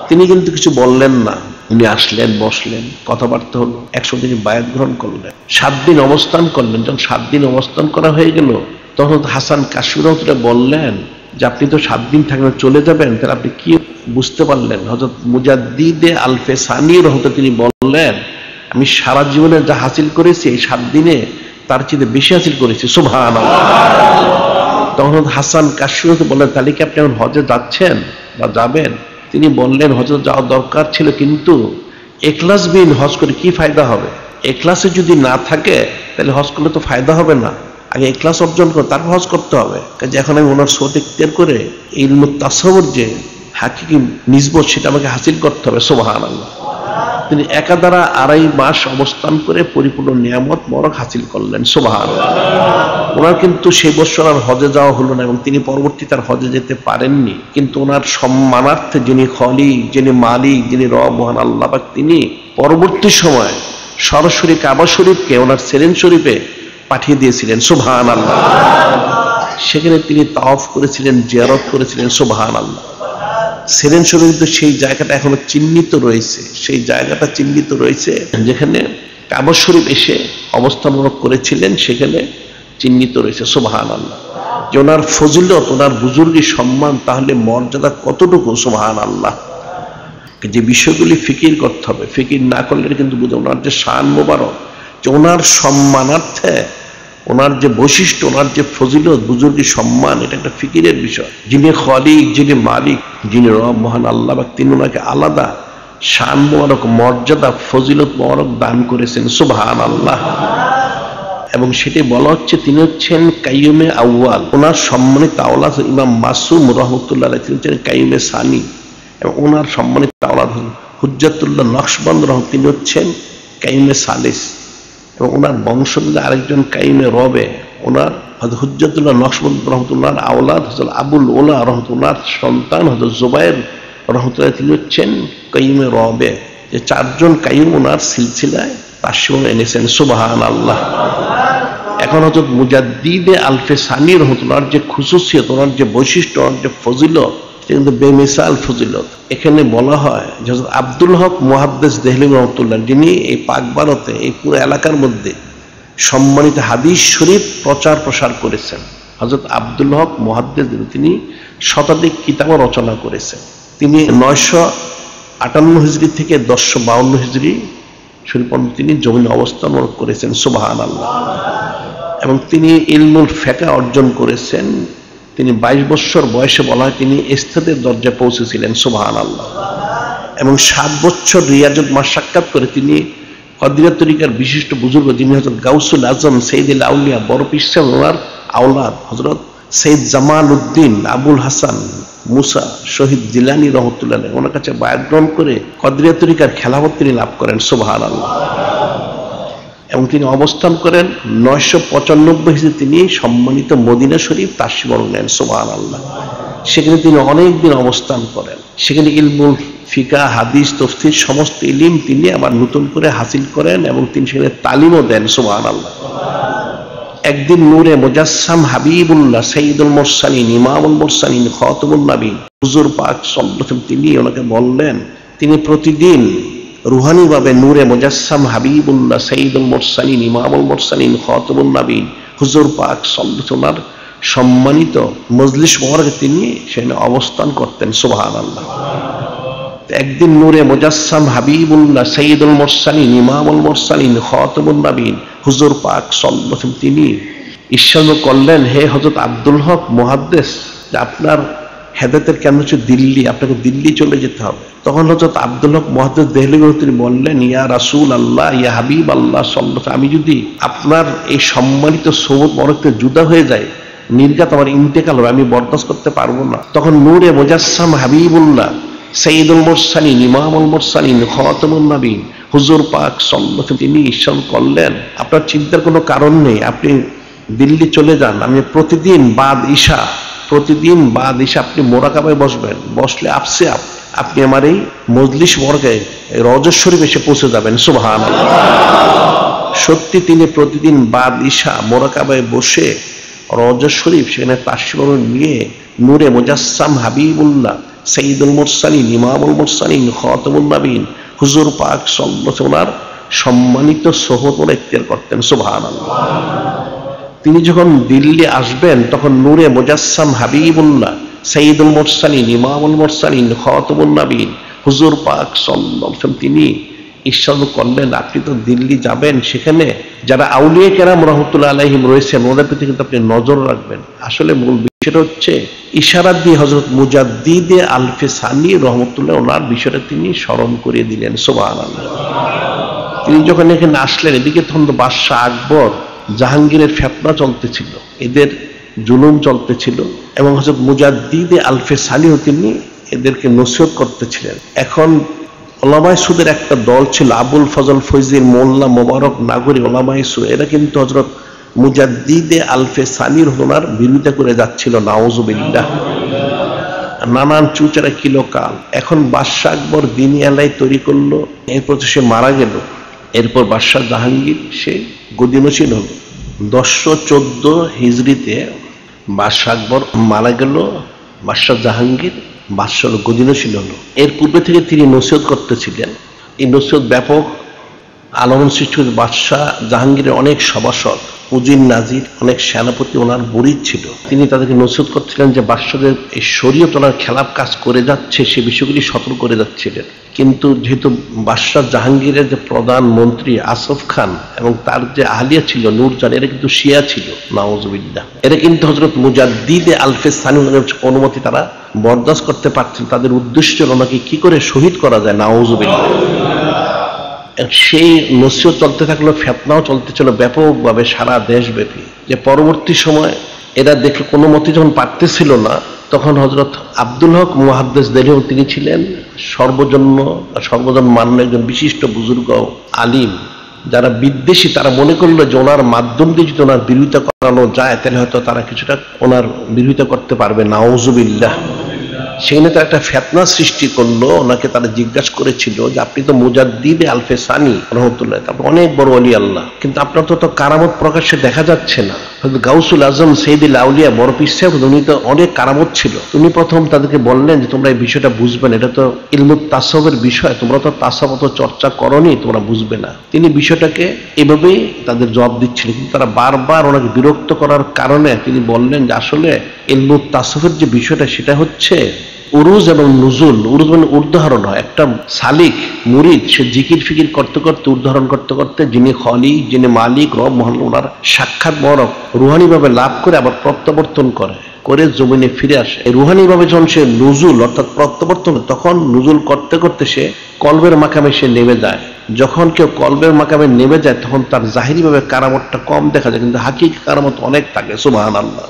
Speaker 1: তিনি কিন্তু কিছু বললেন না, উনি আসলেন, বসলেন, কথাবার্তা হলো, একসঙ্গে তিনি বায়াত গ্রহণ করলেন। 7 দিন অবস্থান করলেন। যখন 7 দিন অবস্থান করা হয়ে গেল, তখন হাসান কাশমিরি রহমতুল্লাহ বললেন যে আপনি তো 7 দিন থাকলে চলে যাবেন, তাহলে আপনি কি বুঝতে পারলেন? হযরত মুজাদ্দিদ আলফে সানি রহমতুল্লাহ তিনি বললেন, আমি সারা জীবনে যা হাসিল করেছি এই 7 দিনে তার চেয়ে বেশি হাসিল করেছি। সুবহানাল্লাহ। তখন হাসান কাশমিরি বললেন, তাহলে কি আপনি এখন হজে যাচ্ছেন বা যাবেন? তিনি বললেন, হজে যাওয়া দরকার ছিল, কিন্তু ইখলাসবিহীন হজ করে কি ফায়দা হবে? ইখলাসে যদি না থাকে তাহলে হজ করলে তো ফায়দা হবে না। আগে ইখলাস অর্জন করে তারপর হজ করতে হবে। কাজে এখন আমি ওনার সোহবত ইখতিয়ার করে ইলমুত তাসাউর যে হাকিকি নিসবত সেটা আমাকে হাসিল করতে হবে। সুবহানাল্লাহ। তিনি একাধারা 2.5 মাস অবস্থান করে পরিপূর্ণ নিয়ামত মরক হাসিল করলেন। সুবহানাল্লাহ। ওনার কিন্তু সেই বছর আর হজে যাওয়া হলো না, এবং তিনি পরবর্তীতে আর হজে যেতে পারেননি। কিন্তু ওনার সম্মানার্থে যিনি খলিক, যিনি মালিক, যিনি রব মহান আল্লাহ পাক, তিনি পরবর্তী সময় সরাসরি কাবা শরীফকে ওনার সেরেন শরীফে পাঠিয়ে দিয়েছিলেন। সুবহানাল্লাহ। সেখানে তিনি তাওয়াফ করেছিলেন, জিয়ারত করেছিলেন। সুবহানাল্লাহ। সেরেন শরীফ তো সেই জায়গাটা এখনো চিহ্নিত রয়েছে, সেই জায়গাটা চিহ্নিত রয়েছে যেখানে কাবা শরীফ এসে অবস্থান করেছিলেন, সেখানে চিহ্নিত রয়েছে। সুবহানাল্লাহ। যে ওনার ফজিলত, ওনার বুজুর্গি সম্মান, তাহলে মর্যাদা কতটুকু! সুবহানাল্লাহ। যে বিষয়গুলি ফিকির করতে হবে, ফিকির না করলে কিন্তু বুঝে ওনার যে শান মোবারক, যে ওনার সম্মানার্থে ওনার যে বৈশিষ্ট্য, ওনার যে ফজিলত, বুজুর্গি সম্মান, এটা একটা ফিকিরের বিষয়। যিনি খলিক, যিনি মালিক, যিনি রব মহান আল্লাহ পাক, তিনি ওনাকে আলাদা শান মোবারক, মর্যাদা, ফজিলত মোবারক দান করেছেন। সুবহানাল্লাহ। এবং সেটাই বলা হচ্ছে তিনি হচ্ছেন কাইয়ুমে আউয়াল। ওনার সম্মানিত আওলাদ ইমাম মাসুম রহমতুল্লাহ আলাইহি, তিনি হচ্ছেন কাইয়ুমে সানি। এবং ওনার সম্মানিত আওলাদ হুজ্জাতুল্লাহ নকশবন্দ রহমতুল্লাহ, তিনি হচ্ছেন কাইয়ুমে সালিস। এবং ওনার বংশধর আরেকজন কাইয়ুমে রবে, ওনার হযরত হুজ্জাতুল্লাহ নকশবন্দি রহমতুল্লাহর আওলাদ হযরত আবুল ওলা রহমতুল্লাহর সন্তান হযরত জুবায়ের রহমতুল্লাহ, তিনি হচ্ছেন কাইয়ুমে রবে, যে চারজন কাইয়ুম ওনার সিলসিলায় তাশরিফ এনেছেন। সুবহানাল্লাহ। এখন হযরত মুজাদ্দিদে আলফে সানি রহমতুল্লাহর যে খুসুসিয়ত, ওনার যে বৈশিষ্ট্য, ওনার যে ফজিলত, এটা কিন্তু বেমিসাল ফজিলত। এখানে বলা হয় যে হযরত আব্দুল হক মুহাদ্দিস দেহলভী রহমতুল্লাহ, যিনি এই পাক ভারতে এই পুরো এলাকার মধ্যে সম্মানিত হাদিস শরীফ প্রচার প্রসার করেছেন। হযরত আব্দুল হক মুহাদ্দিস, তিনি শতাধিক কিতাব রচনা করেছেন। তিনি 958 হিজরি থেকে 1052 হিজরি শরীফ তিনি জমিনে অবস্থান করেছেন। সুবহানাল্লাহ। এবং তিনি ইলমুল ফিকহ অর্জন করেছেন। তিনি 22 বছর বয়সে বলা হয় তিনি ইস্তেদের দরজায় পৌঁছেছিলেন। সুবহানাল্লাহ। এবং 7 বছর রিয়াজত মাসাক্কাত করে তিনি কদরিয়া তরিকার বিশিষ্ট বুজুর্গ, যিনি হযরত গাউসুল আজম সৈয়দুল আউলিয়া বড় পীর সাহেব, ওনার আওলাদ হযরত সৈয়দ জামাল উদ্দিন আবুল হাসান মুসা শহীদ জিলানী রহমতুল্লাহ, ওনার কাছে বায়াত গ্রহণ করে কদরিয়া তরিকার খেলাফত তিনি লাভ করেন। সুবহানাল্লাহ। এবং তিনি অবস্থান করেন 995 হিজরি, তিনি সম্মানিত মদিনা শরীফ তাশরিফ নেন। সুবহানাল্লাহ। সেখানে তিনি অনেক দিন অবস্থান করেন। সেখানে ইলমুল ফিকহ, হাদিস, তাফসীর সমস্ত ইলম তিনি আবার নতুন করে হাসিল করেন এবং তিনি সেখানে তালিমও দেন। সুবহানাল্লাহ। একদিন নূরে মুজাসসাম হাবিবুল্লাহ সাইয়্যিদুল মুরসালিন ইমামুল মুরসালিন খাতামুন নবীন হুজুর পাক সাল্লাল্লাহু আলাইহি ওয়াসাল্লাম, তিনি ওনাকে বললেন, তিনি প্রতিদিন রুহানি ভাবে নূরে মুজাসসাম হাবিবুল্লাহ সাইয়্যিদুল মুরসালিন ইমামুল মুরসালিন খাতামুন নবীন হুজুর পাক সাল্লাল্লাহু আলাইহি ওয়াসাল্লাম সম্মানিত মজলিস মোবারকে তিনি সেখানে অবস্থান করতেন। সুবহানাল্লাহ। একদিন নূরে মুজাসসাম হাবিবুল্লাহ সাইয়্যিদুল মুরসালিন ইমামুল মুরসালিন খাতামুন নবীন হুজুর পাক সাল্লাল্লাহু আলাইহি ওয়াসাল্লাম, তিনি ইরশাদ করলেন, হে হযরত আব্দুল হক মুহাদ্দিস, যে আপনার হেদায়েতের কেন হচ্ছে দিল্লি, আপনাকে দিল্লি চলে যেতে হবে। তখন হযরত আব্দুল হক মুহাদ্দিস দেহলভী তিনি বললেন, ইয়া রাসূল আল্লাহ, ইয়া হাবিব আল্লাহ সাল্লাল্লাহু আলাইহি, আমি যদি আপনার এই সম্মানিত সোহবত বরকতে জুদা হয়ে যায়, নির্ঘাত আমার ইন্তেকাল হবে, আমি বরদাস্ত করতে পারবো না। তখন নূরে মুজাসসাম হাবিবুল্লাহ সাইয়্যিদুল মুরসালিন ইমামুল মুরসালিন খাতামুন নবীন হুজুর পাক সাল্লাল্লাহু আলাইহি, তিনি ইরশাদ করলেন, আপনার চিন্তার কোনো কারণ নেই, আপনি দিল্লি চলে যান। আমি প্রতিদিন বাদ ঈশা আপনি মোরাকাবায় বসবেন, বসলে আপনি আমার এই মজলিস বর্গে রওজা শরীফ এসে পৌঁছে যাবেন। সুবহানাল্লাহ। সত্যি তিনি প্রতিদিন বাদ ঈশা মোরাকাবায় বসে রওজা শরীফ সেখানে তাশরিফ নিয়ে নূরে মুজাসসাম হাবিবুল্লাহ সাইয়্যিদুল মুরসালিন ইমামুল মুরসালিন খাতামুন নবীন হুজুর পাক সাল্লাল্লাহু আলাইহি ওয়াসাল্লাম সম্মানিত সোহবত ইখতিয়ার করতেন। সুবহানাল্লাহ। তিনি যখন দিল্লি আসবেন, তখন নূরে মুজাসসাম হাবিবুল্লাহ সাইয়্যিদুল মুরসালিন ইমামুল মুরসালিন খাতামুন নবীন হুজুর পাক সাল্লাল্লাহু আলাইহি ওয়াসাল্লাম, তিনি ইরশাদ করলেন, আপনি তো দিল্লি যাবেন, সেখানে যারা আউলিয়া কেরাম রহমতুল্লাহ আলাইহিম রয়েছেন, ওদের প্রতি কিন্তু আপনি নজর রাখবেন। আসলে মূল বিষয়টা হচ্ছে ইশারা দিয়ে হযরত মুজাদ্দিদে আলফে সানি রহমতুল্লাহ ওনার বিষয়টা তিনি স্মরণ করিয়ে দিলেন। সুবহানাল্লাহ। তিনি যখন এখানে আসলেন, এদিকে তখন তো বাদশাহ আকবর জাহাঙ্গীরের ফিতনা চলতেছিল, এদের জুলুম চলতেছিল, এবং হযরত মুজাদ্দিদে আলফে সানিও তিনি এদেরকে নসিহত করতেছিলেন। এখন ওলামায়ে সুদের একটা দল ছিল, আবুল ফজল ফৈজির মোল্লা মোবারক নাগরী ওলামায়ে সুদ, এরা কিন্তু হযরত মুজাদ্দিদে আলফে সানির ওনার বিরোধিতা করে যাচ্ছিল। নাউজুবিল্লাহ। নানান চুচারা কিলোকাল। এখন বাদশাহ আকবর দিনী আলাই তৈরি করলো, এরপর সে মারা গেল। এরপর বাদশাহ জাহাঙ্গীর সে গদিনশীল হলো। 1014 হিজরিতে বাদশাহ আকবর মারা গেল, বাদশাহ জাহাঙ্গীর বাদশাহ গদিনশীল হলো। এর পূর্বে থেকে তিনি নসিহত করতেছিলেন। এই নসিহত ব্যাপক আলোড়ন সৃষ্টি করে। বাদশাহ জাহাঙ্গীরের অনেক সভাসদ, উজির নাজির, অনেক সেনাপতি ওনার মুরিদ ছিল। তিনি তাদেরকে নসিহত করছিলেন যে বাদশাদের এই শরীয়ত ওনার খেলাফ কাজ করে যাচ্ছে, সে বিষয়গুলি সতর্ক করে যাচ্ছিলেন। কিন্তু যেহেতু বাদশাহ জাহাঙ্গীরের যে প্রধানমন্ত্রী আসফ খান এবং তার যে আহলিয়া ছিল নূরজাহান, এরা কিন্তু শিয়া ছিল। নাউজুবিল্লাহ। এরা কিন্তু হযরত মুজাদ্দিদে আলফে সানির অনুমতি তারা বরদাস্ত করতে পারছেন। তাদের উদ্দেশ্য ওনাকে কি করে শহীদ করা যায়। নাউজুবিল্লাহ। সেই নসিহত চলতে থাকলো, ফিতনাও চলতে ছিল ব্যাপকভাবে সারা দেশব্যাপী। যে পরবর্তী সময় এরা দেখলো কোনো মতে যখন পারতেছিল না, তখন হযরত আব্দুল হক মুহাদ্দিস দেহলভী, তিনি ছিলেন সর্বজন মান্য একজন বিশিষ্ট বুজুর্গ আলিম, যারা বিদ্বেষী তারা মনে করলো যে ওনার মাধ্যম দিয়ে যদি ওনার বিরোধিতা করানো যায় তাহলে হয়তো তারা কিছুটা ওনার বিরোধিতা করতে পারবে, নাউজুবিল্লাহ। সেখানে তারা একটা ফিতনা সৃষ্টি করলো। ওনাকে তারা জিজ্ঞাসা করেছিল যে আপনি তো মুজাদ্দিদ আলফে সানি রহমতুল্লাহ, তারপর অনেক বড় ওলি আল্লাহ, কিন্তু আপনার তো কারামত প্রকাশ্যে দেখা যাচ্ছে না। গাউসুল আজম সৈয়দুল আউলিয়া বড় পীর সাহেব, উনি তো অনেক কারামত ছিল। উনি প্রথম তাদেরকে বললেন যে তোমরা এই বিষয়টা বুঝবে না, এটা তো ইলমুত তাসাউফের বিষয়, তোমরা তো তাসাউফ চর্চা করনি, তোমরা বুঝবে না। তিনি বিষয়টাকে এভাবেই তাদের জবাব দিচ্ছিলেন, কিন্তু তারা বারবার ওনাকে বিরক্ত করার কারণে তিনি বললেন যে আসলে ইলমুত তাসাউফের যে বিষয়টা সেটা হচ্ছে উরুজ এবং নুজুল। উরুজ মানে উদাহরণ হয়, একটা সালিক মুরিদ সে জিকির ফিকির করতে করতে উদাহরণ করতে করতে যিনি খলিক, যিনি মালিক রব মহান, ওনার সাক্ষাৎ বরফ রুহানি ভাবে লাভ করে আবার প্রত্যাবর্তন করে জমিনে ফিরে আসে। রুহানি ভাবে যখন সে নুজুল অর্থাৎ প্রত্যাবর্তন, তখন নুজুল করতে করতে সে কলবের মাকামে সে নেমে যায়। যখন কেউ কলবের মাকামে নেমে যায় তখন তার জাহিরি ভাবে কারামতটা কম দেখা যায়, কিন্তু হাকিকি কারামত অনেক থাকে। সুবহানাল্লাহ।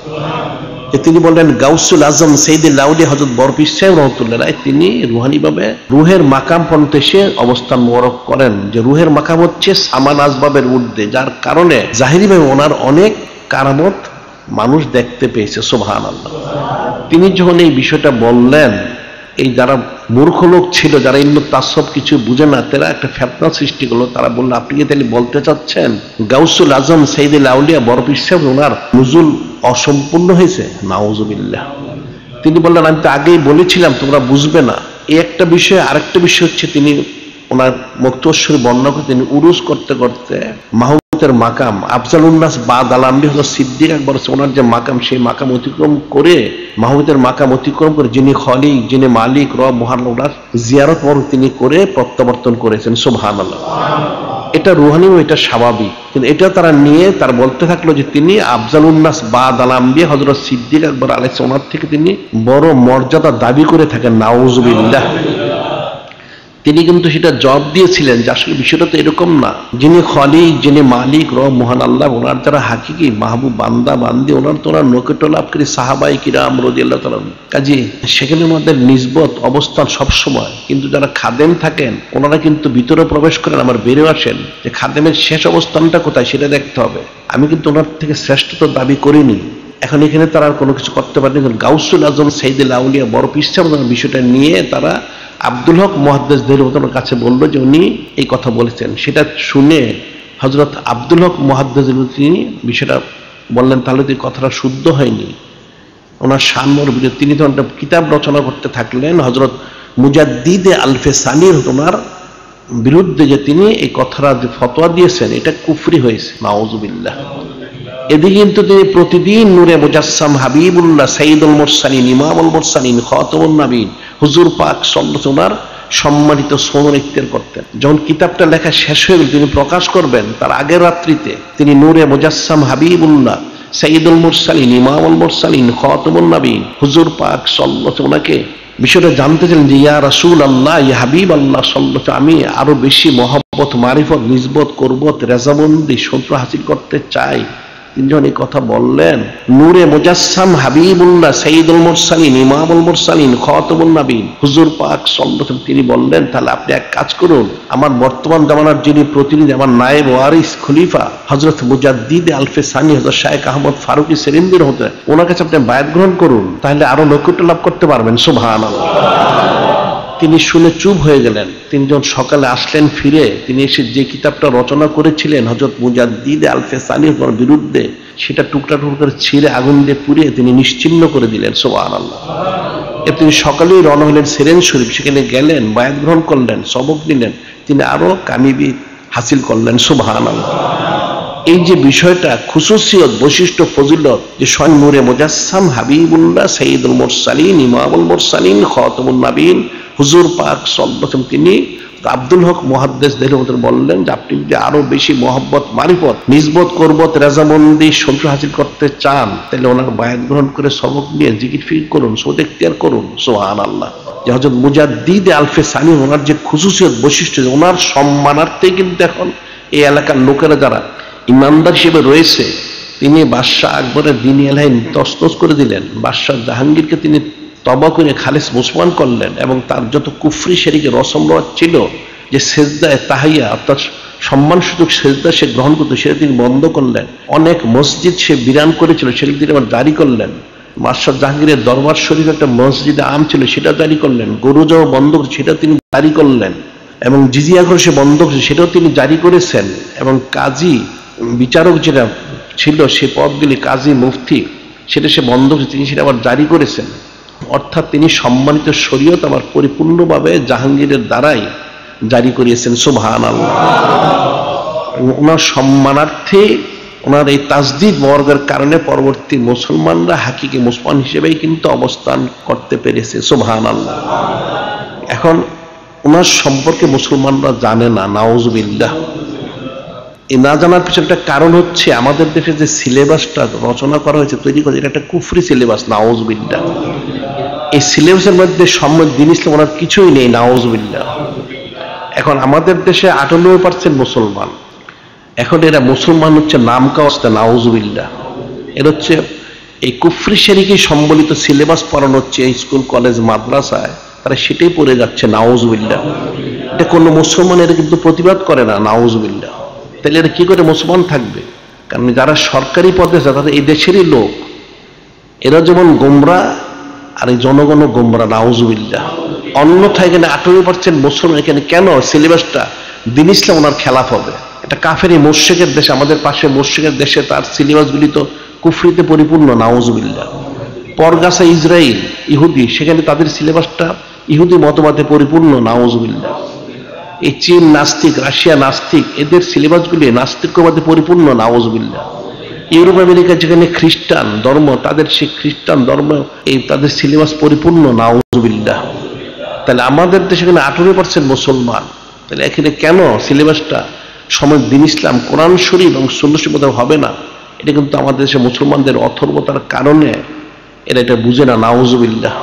Speaker 1: তিনি বললেন গাউসুল আজম সৈয়দুল আউলিয়া হযরত বড় পীর সাহেব রহমতুল্লাহ তিনি রুহানি ভাবে রুহের মাকাম পর্যন্ত এসে অবস্থান মোবারক করেন, যে রুহের মাকাম হচ্ছে সামান আসবাবের ঊর্ধ্বে, যার কারণে জাহিরি ভাবে ওনার অনেক কারামত মানুষ দেখতে পেয়েছে। সুবহানাল্লাহ। তিনি যখন এই বিষয়টা বললেন, এই যারা মূর্খ লোক ছিল, যারা ইলমুত তাসাউফ কিছু বুঝে না, তারা একটা ফিতনা সৃষ্টি করলো। তারা বলল আপনি কি তাহলে বলতে চাচ্ছেন গাউসুল আজম সৈয়দুল আউলিয়া বড় পীর সাহেব ওনার নুজুল অসম্পূর্ণ হয়েছে? নাউজুবিল্লাহ। তিনি বললেন আমি তো আগেই বলেছিলাম তোমরা বুঝবে না। এই একটা বিষয়। আরেকটা বিষয় হচ্ছে তিনি ওনার মুক্তশ্বরী বর্ণনা করে তিনি উরুজ করতে করতে মাহমুদের মাকাম আফজালুন্নাস বাদ আল-আম্বিয়া হযরত সিদ্দিক আকবর ওনার যে মাকাম, সেই মাকাম অতিক্রম করে মাহমুদের মাকাম অতিক্রম করে যিনি খলিক, যিনি মালিক রব মহান, ওনার জিয়ারত তিনি করে প্রত্যাবর্তন করেছেন। সুবহানাল্লাহ। এটা রুহানি ও এটা স্বাভাবিক, কিন্তু এটা তারা নিয়ে তারা বলতে থাকলো যে তিনি আফজালুন্নাস বাদ আল-আম্বিয়া হযরত সিদ্দিক আকবর আলাইহিস সালাম ওনার থেকে তিনি বড় মর্যাদা দাবি করে থাকেন। নাউজুবিল্লাহ। তিনি কিন্তু সেটা জবাব দিয়েছিলেন যে আসলে বিষয়টা তো এরকম না। যিনি খলিক, যিনি মালিক রব মহান আল্লাহ, ওনার যারা হাকিকি মাহবুব বান্দা বান্দি, ওনার তো ওনার নৈকট্য লাভ করে সাহাবায়ে কিরাম রাদিয়াল্লাহু তাআলা। কাজী সেখানে ওনাদের নিসবত অবস্থান সবসময়, কিন্তু যারা খাদেম থাকেন ওনারা কিন্তু ভিতরে প্রবেশ করেন আবার বেরিয়ে আসেন, যে খাদেমের শেষ অবস্থানটা কোথায় সেটা দেখতে হবে। আমি কিন্তু ওনার থেকে শ্রেষ্ঠত্ব দাবি করিনি। এখন এখানে তারা আর কোনো কিছু করতে পারেনি। গাউসুল আজম সৈয়দুল আউলিয়া বড় পীর সাহেব বিষয়টা নিয়ে তারা আব্দুল হক মুহাদ্দিস দেহলভির কাছে বললো যে উনি এই কথা বলেছেন। সেটা শুনে হযরত আব্দুল হক মুহাদ্দিস তিনি বিষয়টা বললেন তাহলে তো এই কথাটা শুদ্ধ হয়নি। ওনার শানর বিরুদ্ধে তিনি তো একটা কিতাব রচনা করতে থাকলেন হযরত মুজাদ্দিদ আলফে সানির ওনার বিরুদ্ধে, যে তিনি এই কথাটা যে ফতোয়া দিয়েছেন এটা কুফরি হয়েছে। নাউজুবিল্লাহ। এদিকে কিন্তু তিনি প্রতিদিন নূরে মুজাসসাম হাবিবুল্লাহ সাইয়্যিদুল মুরসালিন ইমামুল মুরসালিন খাতামুন নবীন হুজুর পাক সাল্লাল্লাহু আলাইহি সম্মানিত সোনার ইখতিয়ার করতেন। যখন কিতাবটা লেখা শেষ হয়ে গেল তিনি প্রকাশ করবেন, তার আগের রাত্রিতে তিনি নূরে মুজাসসাম হাবিবুল্লাহ সাইয়্যিদুল মুরসালিন ইমামুল মুরসালিন খাতামুন নবীন হুজুর পাক সাল্লাল্লাহু আলাইহি ওনাকে বিষয়টা জানতে চাইলেন যে ইয়া রাসূলুল্লাহ ইয়া হাবিবাল্লাহ সাল্লাল্লাহু আলাইহি আমি আরো বেশি মহব্বত মারিফত নিসবত কুরবত রেজামন্দি সন্তুষ্ট হাসিল করতে চাই। তিনি যখন এই কথা বললেন, নূরে মুজাসসাম হাবিবুল্লাহ সাইয়্যিদুল মুরসালিন ইমামুল মুরসালিন খাতামুন নবীন হুজুর পাক সাল্লাল্লাহু আলাইহি তিনি বললেন তাহলে আপনি এক কাজ করুন, আমার বর্তমান জামানার যিনি প্রতিনিধি আমার নায়েব ওয়ারিস খলিফা হযরত মুজাদ্দিদ আলফে সানি হযরত শাইখ আহমদ ফারুকী সেরেন্দির হতে ওনার কাছে আপনি বায়াত গ্রহণ করুন, তাহলে আরো নৈকট্য লাভ করতে পারবেন। সুবহানাল্লাহ। তিনি শুনে চুপ হয়ে গেলেন। তিনি যখন সকালে আসলেন ফিরে, তিনি এসে যে কিতাবটা রচনা করেছিলেন হযরত মুজাদ্দিদ আলফে সানির বিরুদ্ধে, সেটা টুকরা টুকরা করে ছিঁড়ে আগুন দিয়ে পুড়িয়ে তিনি নিশ্চিহ্ন করে দিলেন। সুবহানাল্লাহ। তিনি সকালেই রওনা হলেন সেরেন শরীফ, সেখানে গেলেন, বায়াত গ্রহণ করলেন, সবক নিলেন, তিনি আরো কামিয়াবি হাসিল করলেন। সুবহানাল্লাহ। এই যে বিষয়টা খুসুসিয়ত বৈশিষ্ট্য ফজিলত, যে স্বয়ং নূরে মুজাসসাম হাবিবুল্লাহ সাইয়্যিদুল মুরসালিন ইমামুল মুরসালিন খাতামুন নবীন হুজুর পাক সাল্লাল্লাহু আলাইহি তিনি আব্দুল হক মুহাদ্দিস দেহলভি বললেন যে আপনি যদি আরো বেশি মহব্বত মারিফত নিসবত কুরবত রেজামন্দি সন্তুষ্ট হাসিল করতে চান, তাহলে ওনার বায়াত গ্রহণ করে সবক নিয়ে জিকির ফিকির করুন, সুদ ইখতিয়ার করুন। সুবহানাল্লাহ। যে হযরত মুজাদ্দিদ আলফে সানি ওনার যে খুসুসিয়ত বৈশিষ্ট্য, ওনার সম্মানার্থে কিন্তু এখন এই এলাকার লোকেরা যারা ইমানদার হিসেবে রয়েছে, তিনি বাদশাহ আকবরের দ্বীনি আলাইন তছনছ করে দিলেন। বাদশাহ জাহাঙ্গীরকে তিনি তওবা করে খালেস মুসলমান করলেন, এবং তার যত কুফরি শিরকি রসম ছিল, যে সেজদায়ে তাহিয়া অর্থাৎ সম্মানসূচক সেজদা সে গ্রহণ করতো, সেটা তিনি বন্ধ করলেন। অনেক মসজিদ সে বিরান করেছিল, সেটা তিনি আবার জারি করলেন। বাদশাহ জাহাঙ্গীরের দরবার শরীফ একটা মসজিদ আম ছিল, সেটা জারি করলেন। গরু যাওয়া বন্ধ করেছে, সেটা তিনি জারি করলেন। এবং জিজিয়া করে সে বন্ধ করেছে, সেটাও তিনি জারি করেছেন। এবং কাজী বিচারক যেটা ছিল সে পদগুলি কাজী মুফতি, সেটা সে বন্ধ করেছে, তিনি সেটা আবার জারি করেছেন। অর্থাৎ তিনি সম্মানিত শরীয়ত আবার পরিপূর্ণভাবে জাহাঙ্গীরের দ্বারাই জারি করিয়েছেন। সুবহানাল্লাহ। ওনার সম্মানার্থে, ওনার এই তাজদিদ বর্গের কারণে পরবর্তী মুসলমানরা হাকিকি মুসলমান হিসেবেই কিন্তু অবস্থান করতে পেরেছে। সুবহানাল্লাহ। এখন ওনার সম্পর্কে মুসলমানরা জানে না, নাউজুবিল্লাহ। এই না জানার পিছনে একটা কারণ হচ্ছে আমাদের দেশে যে সিলেবাসটা রচনা করা হয়েছে, তৈরি করা, এটা একটা কুফরি সিলেবাস, নাউজুবিল্লাহ। এই সিলেবাসের মধ্যে দিন ইসলাম ওনার কিছুই নেই, নাউজুবিল্লাহ। এখন আমাদের দেশে 98% মুসলমান, এখন এরা মুসলমান হচ্ছে নামকা অবস্থা, নাউজুবিল্লাহ। এর হচ্ছে এই কুফরি শিরকি সম্বলিত সিলেবাস পড়ানো হচ্ছে এই স্কুল কলেজ মাদ্রাসায়, তারা সেটাই পড়ে যাচ্ছে, নাউজুবিল্লাহ। এটা কোনো মুসলমান এরা কিন্তু প্রতিবাদ করে না, নাউজুবিল্লাহ। তাহলে এরা কি করে মুসলমান থাকবে? কারণ যারা সরকারি পদে আছে তারা এই দেশেরই লোক, এরা যেমন গোমরা আর এই জনগণও গোমরা, নাউজুবিল্লাহ। অন্যথায় এখানে 18% মুসলমান, এখানে কেন সিলেবাসটা দিন ইসলাম ওনার খেলাফ হবে? এটা কাফেরি মুশরিকের দেশে, আমাদের পাশে মুশরিকের দেশে তার সিলেবাসগুলি তো কুফরিতে পরিপূর্ণ, নাউজুবিল্লাহ। পরগাছা ইসরায়েল ইহুদি, সেখানে তাদের সিলেবাসটা ইহুদি মতবাদে পরিপূর্ণ, নাউজুবিল্লাহ। এই চীন নাস্তিক, রাশিয়া নাস্তিক, এদের সিলেবাসগুলি নাস্তিকবাদে পরিপূর্ণ, নাউজুবিল্লাহ। ইউরোপ আমেরিকা যেখানে খ্রিস্টান ধর্ম, তাদের সেই খ্রিস্টান ধর্ম এই তাদের সিলেবাস পরিপূর্ণ, নাউজুবিল্লাহ। তাহলে আমাদের দেশে এখানে 18% মুসলমান, তাহলে এখানে কেন সিলেবাসটা সময় দিন ইসলাম কোরআন শরীফ এবং সুন্নাহ শরীফ হবে না? এটা কিন্তু আমাদের দেশে মুসলমানদের অথর্বতার কারণে এরা এটা বুঝে না, নাউজুবিল্লাহ।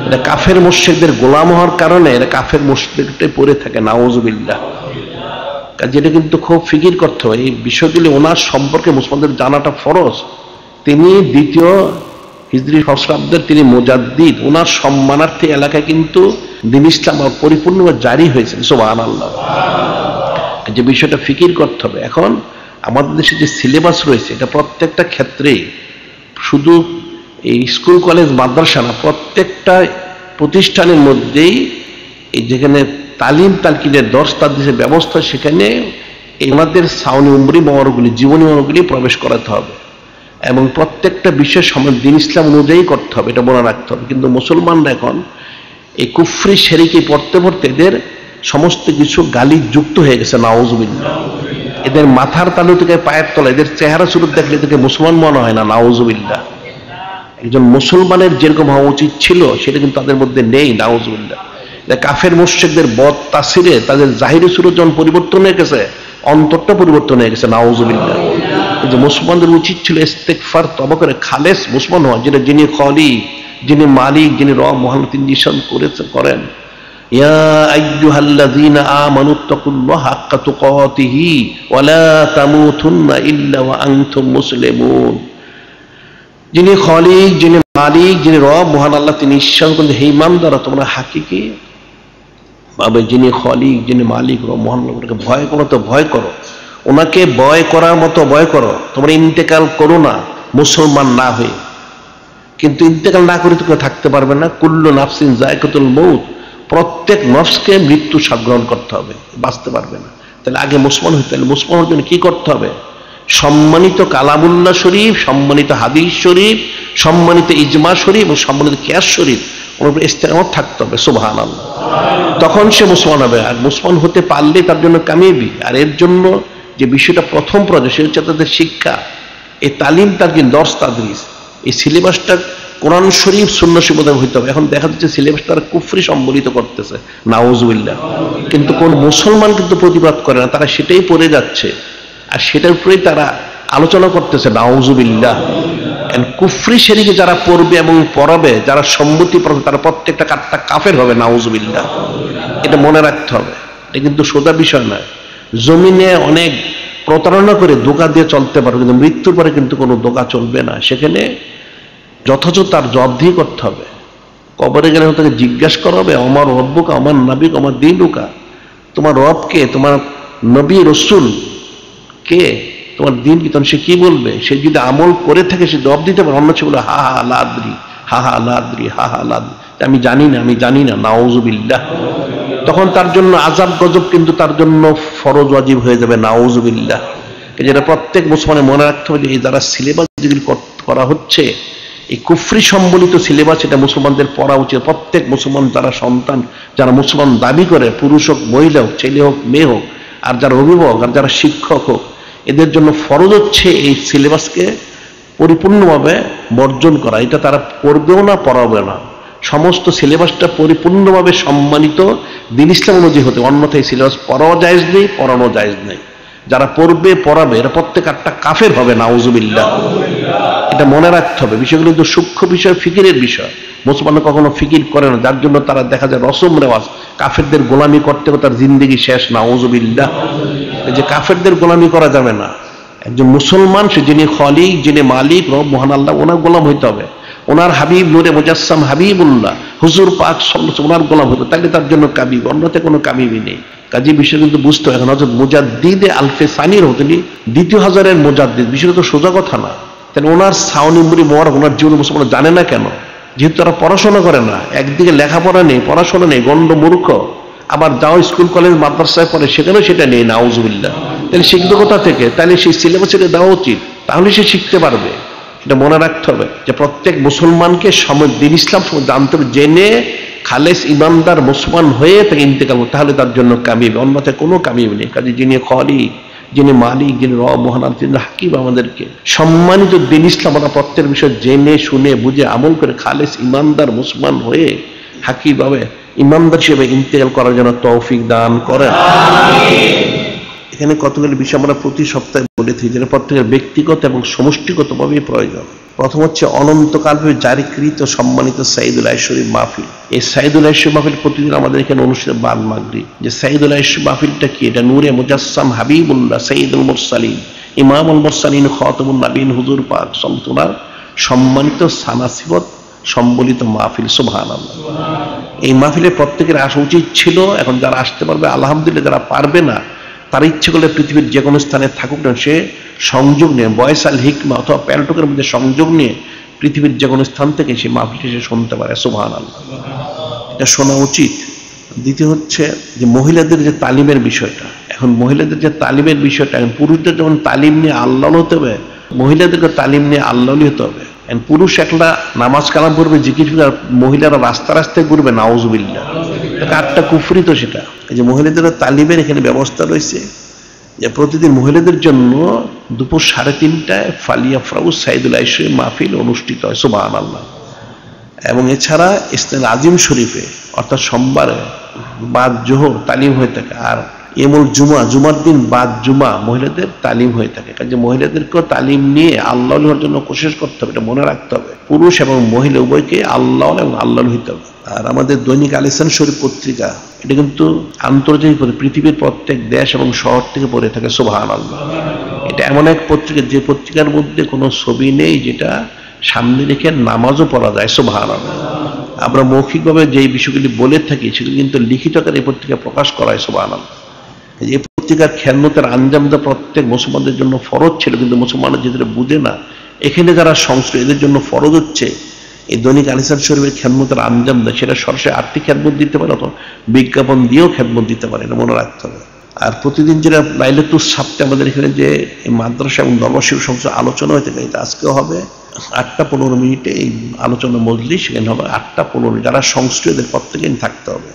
Speaker 1: এটা কাফের মুশরিকদের গোলাম হওয়ার কারণে এরা কাফের মুশরিকটাই পড়ে থাকে, নাউজুবিল্লাহ। যেটা কিন্তু খুব ফিকির করতে হবে, এই বিষয়গুলি ওনার সম্পর্কে মুসলমানদের জানাটা ফরজ। তিনি দ্বিতীয় হিজরি সহস্রাব্দের তিনি মুজাদ্দিদ, ওনার সম্মানার্থে এলাকায় কিন্তু দিন ইসলাম পরিপূর্ণভাবে জারি হয়েছে। সুবহানাল্লাহ। যে বিষয়টা ফিকির করতে হবে। এখন আমাদের দেশে যে সিলেবাস রয়েছে, এটা প্রত্যেকটা ক্ষেত্রে, শুধু এই স্কুল কলেজ মাদ্রাসা না, প্রত্যেকটা প্রতিষ্ঠানের মধ্যেই এই যেখানে তালিম তালকিনের দর্স তাদরিসের ব্যবস্থা, সেখানে ওনাদের সাউনি উমরি মওয়ারগুলি, জীবনী মওয়ারগুলি প্রবেশ করাতে হবে এবং প্রত্যেকটা বিষয় সময় দিন ইসলাম অনুযায়ী করতে হবে, এটা মনে রাখতে হবে। কিন্তু মুসলমানরা এখন এই কুফরি শিরকি পড়তে পড়তে এদের সমস্ত কিছু গালি যুক্ত হয়ে গেছে, নাউজুবিল্লাহ। এদের মাথার তালু থেকে পায়ের তলা, এদের চেহারা সুরত দেখলে এদেরকে মুসলমান মনে হয় না, নাউজুবিল্লাহ। একজন মুসলমানের যেরকম হওয়া উচিত ছিল সেটা কিন্তু তাদের মধ্যে নেই, নাউজুবিল্লাহ। কাফের মুশরিকদের বদ তাসিরে তাদের জাহিরি সুরত যখন পরিবর্তন হয়ে গেছে, অন্তরটা পরিবর্তন হয়ে গেছে, নাউজুবিল্লাহ। যে মুসলমানদের উচিত ছিল ইস্তেগফার তওবা করে খালেস মুসলমান হওয়া, যেটা যিনি খালিক, যিনি মালিক, যিনি রব মহান, তিনি নিশান করেন, ইয়া আইয়ুহাল্লাযীনা আমানুত্তাকুল্লাহা হাক্কা তুকাতিহি ওয়া লা তামুতুন্না ইল্লা ওয়া আনতুম মুসলিমুন। যিনি খালিক, যিনি মালিক, যিনি রব মহান আল্লাহ, তিনি ঈশ্বর, কিন্তু হে ইমানদাররা তোমরা হাকিকি ভাবে যিনি খালিক, যিনি মালিক, রব মহান আল্লাহকে ভয় করো, তো ভয় করো, ওনাকে ভয় করার মতো ভয় করো। তোমরা ইন্তেকাল করো না মুসলমান না হয়ে, কিন্তু ইন্তেকাল না করে তো কেউ থাকতে পারবে না। কুল্লু নাফসিন যায়কাতুল মউত, প্রত্যেক নফসকে মৃত্যু স্বাদ গ্রহণ করতে হবে, বাঁচতে পারবে না। তাহলে আগে মুসলমান হইতে হলে মুসলমান হওয়ার জন্য কি করতে হবে? সম্মানিত কালামুল্লাহ শরীফ, সম্মানিত হাদিস শরীফ, সম্মানিত ইজমা শরীফ এবং সম্মানিত কিয়াস শরীফ, ওর উপরে ইস্তেকামত থাকতে হবে। সুবহানাল্লাহ। তখন সে মুসলমান হবে। আর মুসলমান হতে পারলে তার জন্য কামিয়াবি। আর এর জন্য যে বিষয়টা প্রথম প্রয়োজন সে হচ্ছে তাদের শিক্ষা, এই তালিম তালকিন দর্স তাদরিস, এই সিলেবাসটা কোরআন শরীফ সুন্নাহ শরীফ হইতে হবে। এখন দেখা যাচ্ছে সিলেবাসটা তারা কুফরি সম্বলিত করতেছে, নাউজুবিল্লাহ। কিন্তু কোন মুসলমান কিন্তু প্রতিবাদ করে না, তারা সেটাই পড়ে যাচ্ছে আর সেটার উপরেই তারা আলোচনা করতেছে, নাউজুবিল্লাহ। কুফরি শিরকি যারা পড়বে এবং পড়াবে, যারা সম্মতি পড়বে, তারা প্রত্যেকটা কাফের হবে, নাউজুবিল্লাহ। এটা মনে রাখতে হবে। এটা কিন্তু সোজা বিষয় নয়। জমিনে অনেক প্রতারণা করে ধোঁকা দিয়ে চলতে পারবে, কিন্তু মৃত্যুর পরে কিন্তু কোনো ধোঁকা চলবে না। সেখানে যথেচ্ছ তার জবাবদিহি করতে হবে। কবরে গেলে তাকে জিজ্ঞাসা করা হবে, আমার রব্বুকা, আমার নাবিক, আমার দীনুকা, তোমার রবকে, তোমার নবী রসুল কে, তোমার দিন কি, তখন সে কি বলবে? সে যদি আমল করে থাকে সে জবাব দিতে পারে। অন্য সে বলে হা হা লাদ্রি, হা হা লাদ্রি, হা হা লাদ্রি, আমি জানি না, আমি জানি না, নাউজুবিল্লাহ। তখন তার জন্য আযাব গজব কিন্তু তার জন্য ফরজ ওয়াজিব হয়ে যাবে, নাউজুবিল্লাহ। যেটা প্রত্যেক মুসলমানের মনে রাখতে হবে যে এই যারা সিলেবাস যেগুলি করা হচ্ছে, এই কুফরি সম্বলিত সিলেবাস, এটা মুসলমানদের পড়া উচিত। প্রত্যেক মুসলমান যারা সন্তান, যারা মুসলমান দাবি করে, পুরুষ হোক মহিলা হোক, ছেলে হোক মেয়ে হোক, আর যারা অভিভাবক আর যারা শিক্ষক হোক, এদের জন্য ফরজ হচ্ছে এই সিলেবাসকে পরিপূর্ণভাবে বর্জন করা। এটা তারা পড়বেও না, পড়াবে না। সমস্ত সিলেবাসটা পরিপূর্ণভাবে সম্মানিত দ্বীন ইসলাম অনুযায়ী হতে, অন্যথায় সিলেবাস পড়াও জায়েজ নেই, পড়ানো জায়েজ নেই। যারা পড়বে পড়াবে এরা প্রত্যেক একটা কাফের হবে, নাউজুবিল্লাহ। এটা মনে রাখতে হবে। বিষয়গুলো কিন্তু সূক্ষ্ম বিষয়, ফিকিরের বিষয়। মুসলমান কখনো ফিকির করে না, যার জন্য তারা দেখা যায় রসম রেওয়াজ, কাফেরদের গোলামি করতে হবে, তার জিন্দেগি শেষ, নাউজুবিল্লাহ। এই যে কাফেরদের গোলামি করা যাবে না। একজন মুসলমান সে যিনি খালিক, যিনি মালিক, রব মহান আল্লাহ, ওনার গোলাম হইতে হবে। ওনার হাবিব নূরে মুজাসসাম হাবিবুল্লাহ হুজুর পাক সাল্লাল্লাহু আলাইহি ওনার গোলাম হইতে, তাহলে তার জন্য কাবিব, অন্যতে কোনো কাবিবই নেই। কাজী বিষয় কিন্তু বুঝতে হবে। এখন হযরত মুজাদ্দিদে আলফে সানির হতেনি দ্বিতীয় হাজারের মুজাদ্দিদ, বিষয়টা তো সোজা কথা না। তাহলে ওনার সাউনি মুড়ি মোবারক ওনার জীবন মুসলমান জানে না কেন? যেহেতু তারা পড়াশোনা করে না, একদিকে লেখাপড়া নেই, পড়াশোনা নেই, গণ্ড মূর্খ। আবার যাও স্কুল কলেজ মাদ্রাসায় পড়ে, সেখানেও সেটা নেই, নাউজুবিল্লাহ। তাহলে শিখবে কোথা থেকে? তাহলে সেই সিলেবাস এটা দেওয়া উচিত, তাহলে সে শিখতে পারবে। এটা মনে রাখতে হবে যে প্রত্যেক মুসলমানকে দ্বীন ইসলাম জানতে হবে, জেনে খালেস ইমানদার মুসলমান হয়ে তাকে ইন্তেকাল করতে, তাহলে তার জন্য কামিব, অন্যথায় কোনো কামিব নেই। কাজে যিনি খালিক, যিনি মালিক, যিনি রব মহান আল্লাহ, যিনি হাকিম, আমাদেরকে সম্মানিত দ্বীন ইসলাম আমরা প্রত্যেক বিষয় জেনে শুনে বুঝে আমল করে খালেস ইমানদার মুসলমান হয়ে হাকিম ভাবে ইমানদার হিসেবে ইন্তেকাল করার জন্য তৌফিক দান করেন। এখানে কতগুলি বিষয় আমরা প্রতি সপ্তাহে বলে থাকি, যেটা প্রত্যেকের ব্যক্তিগত এবং সমষ্টিগতভাবেই প্রয়োজন। প্রথম হচ্ছে অনন্তকালভাবে জারিকৃত সম্মানিত সাইদুল আইশ শরীফ মাহফিল। এই সাইদুল আইশ মাহফিল প্রতিদিন আমাদের এখানে অনুষ্ঠিত বাদ মাগরিব। যে সাইদুল আইশ মাহফিলটা কি? এটা নূরে মুজাসসাম হাবিবুল্লাহ সাইয়্যিদুল মুরসালিন ইমামুল মুরসালিন খাতামুন নবীন হুজুর পাক সাল্লাল্লাহু সম্মানিত সানাসিবত সম্বলিত মাহফিল। সুবহানাল্লাহ। এই মাহফিলে প্রত্যেকের আসা উচিত ছিল। এখন যারা আসতে পারবে আলহামদুলিল্লাহ, যারা পারবে না তার ইচ্ছে করলে পৃথিবীর যে কোনো স্থানে থাকুক না, সে সংযোগ নিয়ে ভয়েস আল হিকমা অথবা প্যালটকের মধ্যে সংযোগ নিয়ে পৃথিবীর যে কোনো স্থান থেকে সে মাহফিলটি সে শুনতে পারে। সুবহানাল্লাহ, এটা শোনা উচিত। দ্বিতীয় হচ্ছে যে মহিলাদের যে তালিমের বিষয়টা, এখন মহিলাদের যে তালিমের বিষয়টা, এখন পুরুষদের যেমন তালিম নিয়ে আল্লাহ হতে হবে, মহিলাদেরকে তালিম নিয়ে আল্লাহ হতে হবে। পুরুষ একলা নামাজ কালাম পড়বে, জিকির, মহিলারা রাস্তা রাস্তায় ঘুরবে, নাউজুবিল্লাহ। আটটা কুফরি তো সেটা। এই যে মহিলাদের তালিমের এখানে ব্যবস্থা রয়েছে যে প্রতিদিন মহিলাদের জন্য দুপুর 3:30টায় ফালিয়া ফ্রাউজ সাইদুল আইশ মাহফিল অনুষ্ঠিত হয়। সুবহানাল্লাহ। এবং এছাড়া ইসলাম আজিম শরীফে অর্থাৎ সোমবারে বাদ জোহর তালিম হয়ে থাকে, আর এমুল জুমা জুমার দিন বাদ জুমা মহিলাদের তালিম হয়ে থাকে। কাজে মহিলাদেরকেও তালিম নিয়ে আল্লাহর জন্য কোশিশ করতে হবে, এটা মনে রাখতে হবে। পুরুষ এবং মহিলা উভয়কে আল্লাহ এবং আল্লাহ হইতে হবে। আর আমাদের দৈনিক আল ইহসান শরীফ পত্রিকা, এটা কিন্তু আন্তর্জাতিক পৃথিবীর প্রত্যেক দেশ এবং শহর থেকে পড়ে থাকে। সুবহানাল্লাহ। এটা এমন এক পত্রিকা যে পত্রিকার মধ্যে কোনো ছবি নেই, যেটা সামনে রেখে নামাজও পড়া যায়। সুবহানাল্লাহ। আমরা মৌখিকভাবে যেই বিষয়গুলি বলে থাকি সেগুলি কিন্তু লিখিত আকারে এই পত্রিকা প্রকাশ করা হয়। সুবহানাল্লাহ। এই পত্রিকার খেদমতের আঞ্জাম দেওয়া প্রত্যেক মুসলমানদের জন্য ফরজ ছিল, কিন্তু মুসলমানরা যেটা বুঝে না, এখানে যারা সংশ্লিষ্ট এদের জন্য ফরজ হচ্ছে এই দৈনিক আল ইহসান শরীফের খেদমতের আঞ্জাম দেয়। সেটা সরাসরি আর্থিক খেদমত দিতে পারে অথবা বিজ্ঞাপন দিয়েও খেদমত দিতে পারে, এটা মনে রাখতে হবে। আর প্রতিদিন যেটা লাইলাতুল সাবতে আমাদের এখানে যে মাদ্রাসা এবং দরবার সংস্থা আলোচনা হয়ে থাকে, এটা আজকেও হবে 8টা 15 এই আলোচনা মজলিস, সেখানে হবে 8টা 15। যারা সংশ্লিষ্ট এদের প্রত্যেকেই থাকতে হবে।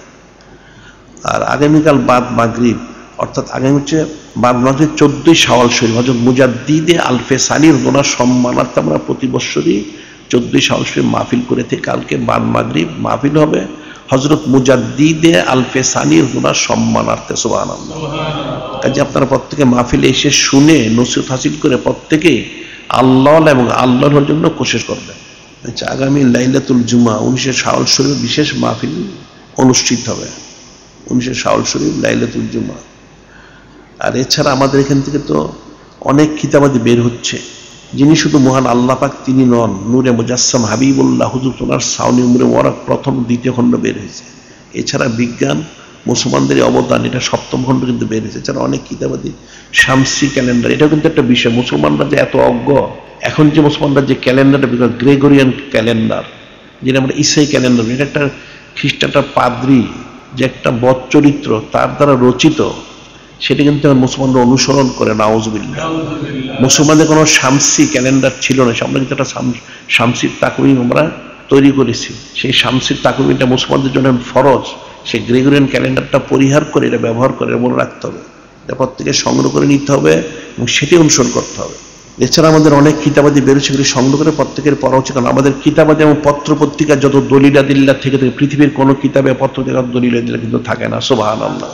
Speaker 1: আর আগামীকাল বাদ মাগরিব, অর্থাৎ আগামী হচ্ছে বাদ মাগরিব 14ই শাওয়াল শরীফ হযরত মুজাদ্দিদে আলফে সানির ওনার সম্মানার্থে আমরা প্রতি বছরই 14ই শাওয়াল শরীফ মাহফিল করে থাকি। কালকে বাদ মাগরিব মাহফিল হবে হযরত মুজাদ্দিদে আলফে সানির ওনার সম্মানার্থে। সুবহানাল্লাহ। কাজে আপনারা প্রত্যেকে মাহফিলে এসে শুনে নসিহত হাসিল করে প্রত্যেকেই আল্লাহ এবং আল্লাহর জন্য কোশিশ করবেন। আচ্ছা, আগামী লাইলাতুল জুমা 19 শাওয়াল শরীফ বিশেষ মাহফিল অনুষ্ঠিত হবে। 19 শাওয়াল শরীফ লাইলাতুল জুমা। আর এছাড়া আমাদের এখান থেকে তো অনেক কিতাবাদি বের হচ্ছে। যিনি শুধু মহান আল্লাহ পাক তিনি নন, নূরে মুজাসসাম হাবিবুল্লাহ হুজুর ওনার সাউনি উমরে মোবারক প্রথম দ্বিতীয় খণ্ড বের হয়েছে। এছাড়া বিজ্ঞান মুসলমানদের অবদান, এটা সপ্তম খণ্ড কিন্তু বেড়েছে। এছাড়া অনেক কিতাবাদি শামসি ক্যালেন্ডার, এটা কিন্তু একটা বিষয়। মুসলমানরা যে এত অজ্ঞ, এখন যে মুসলমানরা যে ক্যালেন্ডারটা বিকজ গ্রেগরিয়ান ক্যালেন্ডার, যেটা আমরা ইসাই ক্যালেন্ডার, এটা একটা খ্রিস্টানটা পাদ্রি যে একটা বদ চরিত্র তার দ্বারা রচিত, সেটা কিন্তু মুসলমানরা অনুসরণ করে। নাউজুবিল্লাহ। মুসলমানদের কোনো শামসি ক্যালেন্ডার ছিল না, আমরা কিন্তু একটা শামসির তাকওয়িম আমরা তৈরি করেছি। সেই শামসির তাকওয়িমটা মুসলমানদের জন্য ফরজ। সেই গ্রেগরিয়ান ক্যালেন্ডারটা পরিহার করে এটা ব্যবহার করে, মনে রাখতে হবে, এটা প্রত্যেকে সংগ্রহ করে নিতে হবে এবং সেটি অনুসরণ করতে হবে। এছাড়া আমাদের অনেক কিতাবাদি বেরোচ্ছে, সেগুলি সংগ্রহ করে প্রত্যেকের পড়া উচিত। কারণ আমাদের কিতাবাদি এবং পত্র পত্রিকা যত দলিলাদিল্লা থেকে পৃথিবীর কোনো কিতাবে পত্রিকার দলিলাদিল্লা কিন্তু থাকে না। সুবহানাল্লাহ।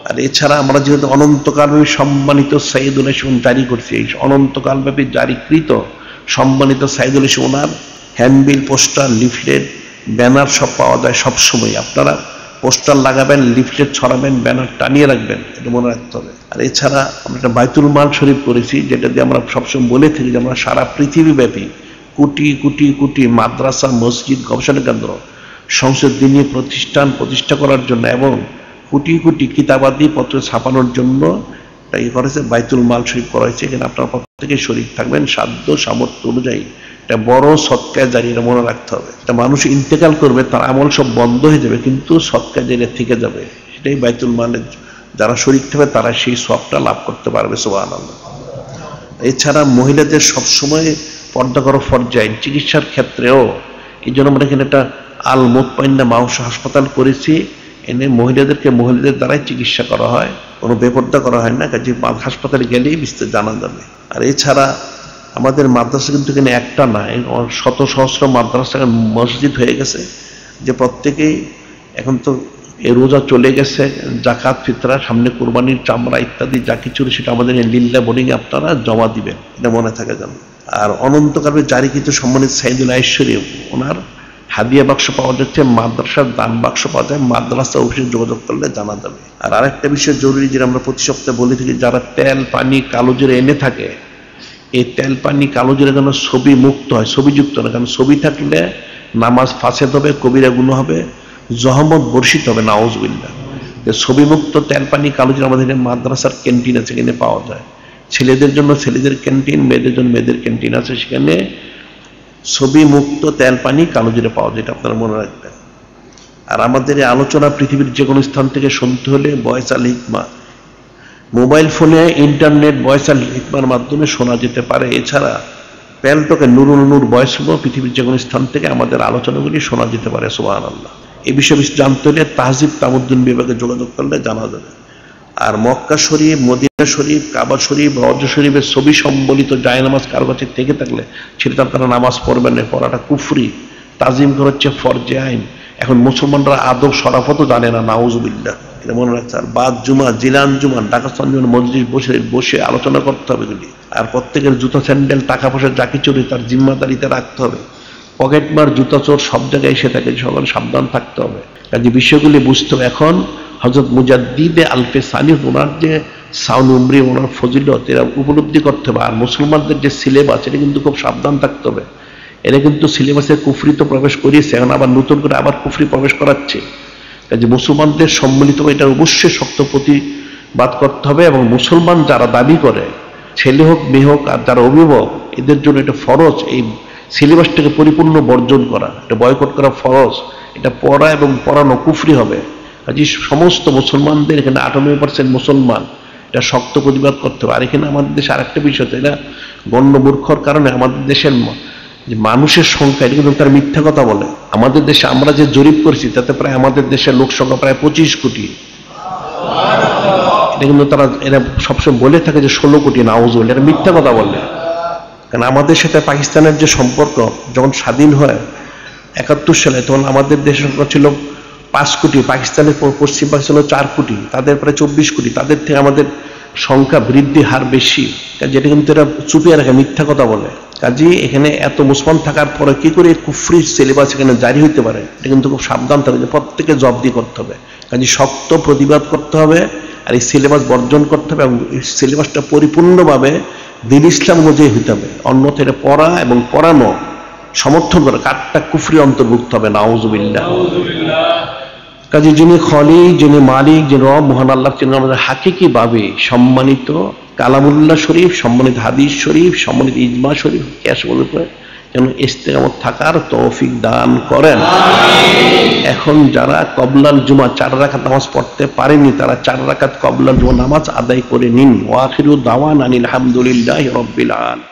Speaker 1: আর এছাড়া আমরা যেহেতু অনন্তকালব্যাপী সম্মানিত সাইয়্যিদুল ইসলাম জারি করছি, এই অনন্তকালব্যাপী জারিকৃত সম্মানিত সাইয়্যিদুল ইসলাম ওনার হ্যান্ডবিল, পোস্টার, লিফলেট, ব্যানার সব পাওয়া যায় সবসময়। আপনারা পোস্টার লাগাবেন, লিফলেট ছড়াবেন, ব্যানার টানিয়ে রাখবেন, এটা মনে রাখতে হবে। আর এছাড়া আমরা একটা বাইতুল মাল শরীফ করেছি, যেটা দিয়ে আমরা সবসময় বলে থাকি যে আমরা সারা পৃথিবীব্যাপী কোটি কোটি কোটি মাদ্রাসা, মসজিদ, গবেষণা কেন্দ্র, সংসদ দিনী প্রতিষ্ঠান প্রতিষ্ঠা করার জন্য এবং কোটি কোটি কিতাবাদি পত্র ছাপানোর জন্য এই করেছে, বাইতুল মাল শরীফ করা হয়েছে। এখানে আপনারা প্রত্যেকে শরীক থাকবেন সাধ্য সামর্থ্য অনুযায়ী। এটা বড় সৎকায় জারি, এটা মনে রাখতে হবে। এটা মানুষ ইন্তেকাল করবে, তার আমল সব বন্ধ হয়ে যাবে, কিন্তু সৎকায় জারিয়া থেকে যাবে। সেটাই বাইতুল মালের যারা শরীক থাকবে তারা সেই সবটা লাভ করতে পারবে। সুবহানাল্লাহ। এছাড়া মহিলাদের সবসময় পর্দা করা ফরজ, চিকিৎসার ক্ষেত্রেও। এই জন্য আমরা এখানে একটা আল মুতমাইন্না মাউস হাসপাতাল করেছি, এনে মহিলাদের দ্বারাই চিকিৎসা করা হয়, কোনো বেপর্দা করা হয় না। কাজে হাসপাতালে গেলেই বিস্তারিত জানা যাবে। আর এছাড়া আমাদের মাদ্রাসা কিন্তু এখানে একটা না, শত সহস্র মাদ্রাসা মসজিদ হয়ে গেছে, যে প্রত্যেকেই এখন তো এই রোজা চলে গেছে, জাকাত ফিতরা, সামনে কোরবানির চামড়া ইত্যাদি যা কিছু সেটা আমাদের লিল্লাহ বোর্ডিংয়ে আপনারা জমা দিবেন, এটা মনে থাকে যেন। আর অনন্তকালে জারিকৃত সম্মানিত সাইয়্যিদুল আইশ্বরী ওনার হাদিয়া বাক্স পাওয়া যাচ্ছে, মাদ্রাসার দান বাক্স পাওয়া যায়, মাদ্রাসা অফিসে যোগাযোগ করলে জানা যাবে। আর আরেকটা বিষয় জরুরি, যেটা আমরা প্রতি সপ্তাহে বলে থাকি, যারা তেল, পানি, কালোজিরা এনে থাকে, এই তেল, পানি, কালোজিরা যেন ছবি মুক্ত হয়, ছবিযুক্ত না। কারণ ছবি থাকলে নামাজ ফাসেদ হবে, কবিরা গুনাহ হবে, জহমত বর্ষিত হবে। নাউজুবিল্লাহ। ছবি মুক্ত তেল, পানি, কালোজিরা আমাদের মাদ্রাসার ক্যান্টিন আছে, এখানে পাওয়া যায়। ছেলেদের জন্য ছেলেদের ক্যান্টিন, মেয়েদের জন্য মেয়েদের ক্যান্টিন আছে, সেখানে ছবি মুক্ত তেল, পানি, কালোজিরা পাওয়া যায়, এটা আপনারা মনে রাখবেন। আর আমাদের এই আলোচনা পৃথিবীর যে কোনো স্থান থেকে শুনতে হলে ভয়েস আল হিকমা, মোবাইল ফোনে ইন্টারনেট ভয়েস আল হিকমার মাধ্যমে শোনা যেতে পারে। এছাড়া প্যালটকে নুরুল নূর ভয়েস পৃথিবীর যে কোনো স্থান থেকে আমাদের আলোচনাগুলি শোনা যেতে পারে। সুবহানাল্লাহ। এই বিষয়ে জানতে হলে তাহজিব তামুদ্দিন বিভাগে যোগাযোগ করলে জানা যাবে। আর মক্কা শরীফ, মদিনা শরীফ, কাবা শরীফ, রওজা শরীফের ছবি সম্বলিত জায়নামাজ কারো কাছে থেকে থাকলে সেটা আপনারা নামাজ পড়বেন না, পড়াটা কুফরি। তাজিম করা হচ্ছে ফরজে আইন। এখন মুসলমানরা আদব শরাফতও জানে না। নাউজুবিল্লাহ। এটা মনে রাখতে। আর বাদ জুমা, জিলান জুমা, ঢাকাস্থান জুমা মসজিদ বসে আলোচনা করতে হবে এগুলি। আর প্রত্যেকের জুতা, স্যান্ডেল, টাকা পয়সা যা কিছু তার জিম্মাদারিতে রাখতে হবে। পকেটমার, জুতা চোর সব জায়গায় এসে থাকে, সকল সাবধান থাকতে হবে। কাজে বিষয়গুলি বুঝতে হবে। এখন হযরত মুজাদ্দিদে আলফে সানি ওনার যে সাউন্ড উমরি, ওনার ফজিলত, এরা উপলব্ধি করতে হবে। আর মুসলমানদের যে সিলেবাস, এটা কিন্তু খুব সাবধান থাকতে হবে। এরা কিন্তু সিলেবাসে কুফরি তো প্রবেশ করিয়েছে, এখন আবার নতুন করে আবার কুফরি প্রবেশ করাচ্ছে। কাজে মুসলমানদের সম্মিলিত এটা অবশ্যই শক্ত প্রতিবাদ করতে হবে। এবং মুসলমান যারা দাবি করে, ছেলে হোক মেয়ে হোক, আর যারা অভিভাবক, এদের জন্য এটা ফরজ এই সিলেবাসটাকে পরিপূর্ণ বর্জন করা, এটা বয়কট করা ফরজ। এটা পড়া এবং পড়ানো কুফরি হবে। কাজে সমস্ত মুসলমানদের, এখানে 98% মুসলমান, এটা শক্ত প্রতিবাদ করতে হবে। আর এখানে আমাদের দেশে আরেকটা বিষয়, এটা গণ্যমূর্খর কারণে আমাদের দেশের যে মানুষের সংখ্যা, এটা কিন্তু তারা মিথ্যা কথা বলে। আমাদের দেশে আমরা যে জরিপ করেছি তাতে প্রায় আমাদের দেশের লোক সংখ্যা প্রায় 25 কোটি। এটা কিন্তু এরা সবসময় বলে থাকে যে 16 কোটি। নাউজুবিল্লাহ। এটা মিথ্যা কথা বলে। কারণ আমাদের সাথে পাকিস্তানের যে সম্পর্ক, যখন স্বাধীন হয় 71 সালে, তখন আমাদের দেশের সংখ্যা ছিল 5 কোটি, পাকিস্তানের পশ্চিম পাকিস্তান 4 কোটি, তাদের প্রায় 24 কোটি। তাদের থেকে আমাদের সংখ্যা বৃদ্ধি হার বেশি। যেটা কিন্তু এরা চুপিয়ে রাখে, মিথ্যা কথা বলে। কাজে এখানে এত মুসলমান থাকার পরে কি করে কুফরি সিলেবাস এখানে জারি হইতে পারে, এটা কিন্তু খুব সাবধান থাকবে, যে প্রত্যেকে জবাবদিহি করতে হবে। কাজে শক্ত প্রতিবাদ করতে হবে, আর এই সিলেবাস বর্জন করতে হবে, এবং এই সিলেবাসটা পরিপূর্ণভাবে দ্বীন ইসলাম অনুযায়ী হইতে হবে। অন্যথা এটা পড়া এবং পড়ানো সমর্থন করে কাঠটা কুফরি অন্তর্ভুক্ত হবে। নাউজুবিল্লাহ। কাজে যিনি খলিক, যিনি মালিক, যিনি রব মহান আল্লাহ, যিনি আমাদের হাকিকি ভাবে সম্মানিত কালামুল্লাহ শরীফ, সম্মানিত হাদিস শরীফ, সম্মানিত ইজমা শরীফ ক্যাশবল উপরে যেন ইস্তেকামত থাকার তৌফিক দান করেন। এখন যারা কবলাল জুমা 4 রাকাত নামাজ পড়তে পারেনি তারা 4 রাকাত কবলাল জুমা নামাজ আদায় করে নিন। ওয়া আখিরু দাওয়ানা আনিল হামদুলিল্লাহি রাব্বিল আলামিন।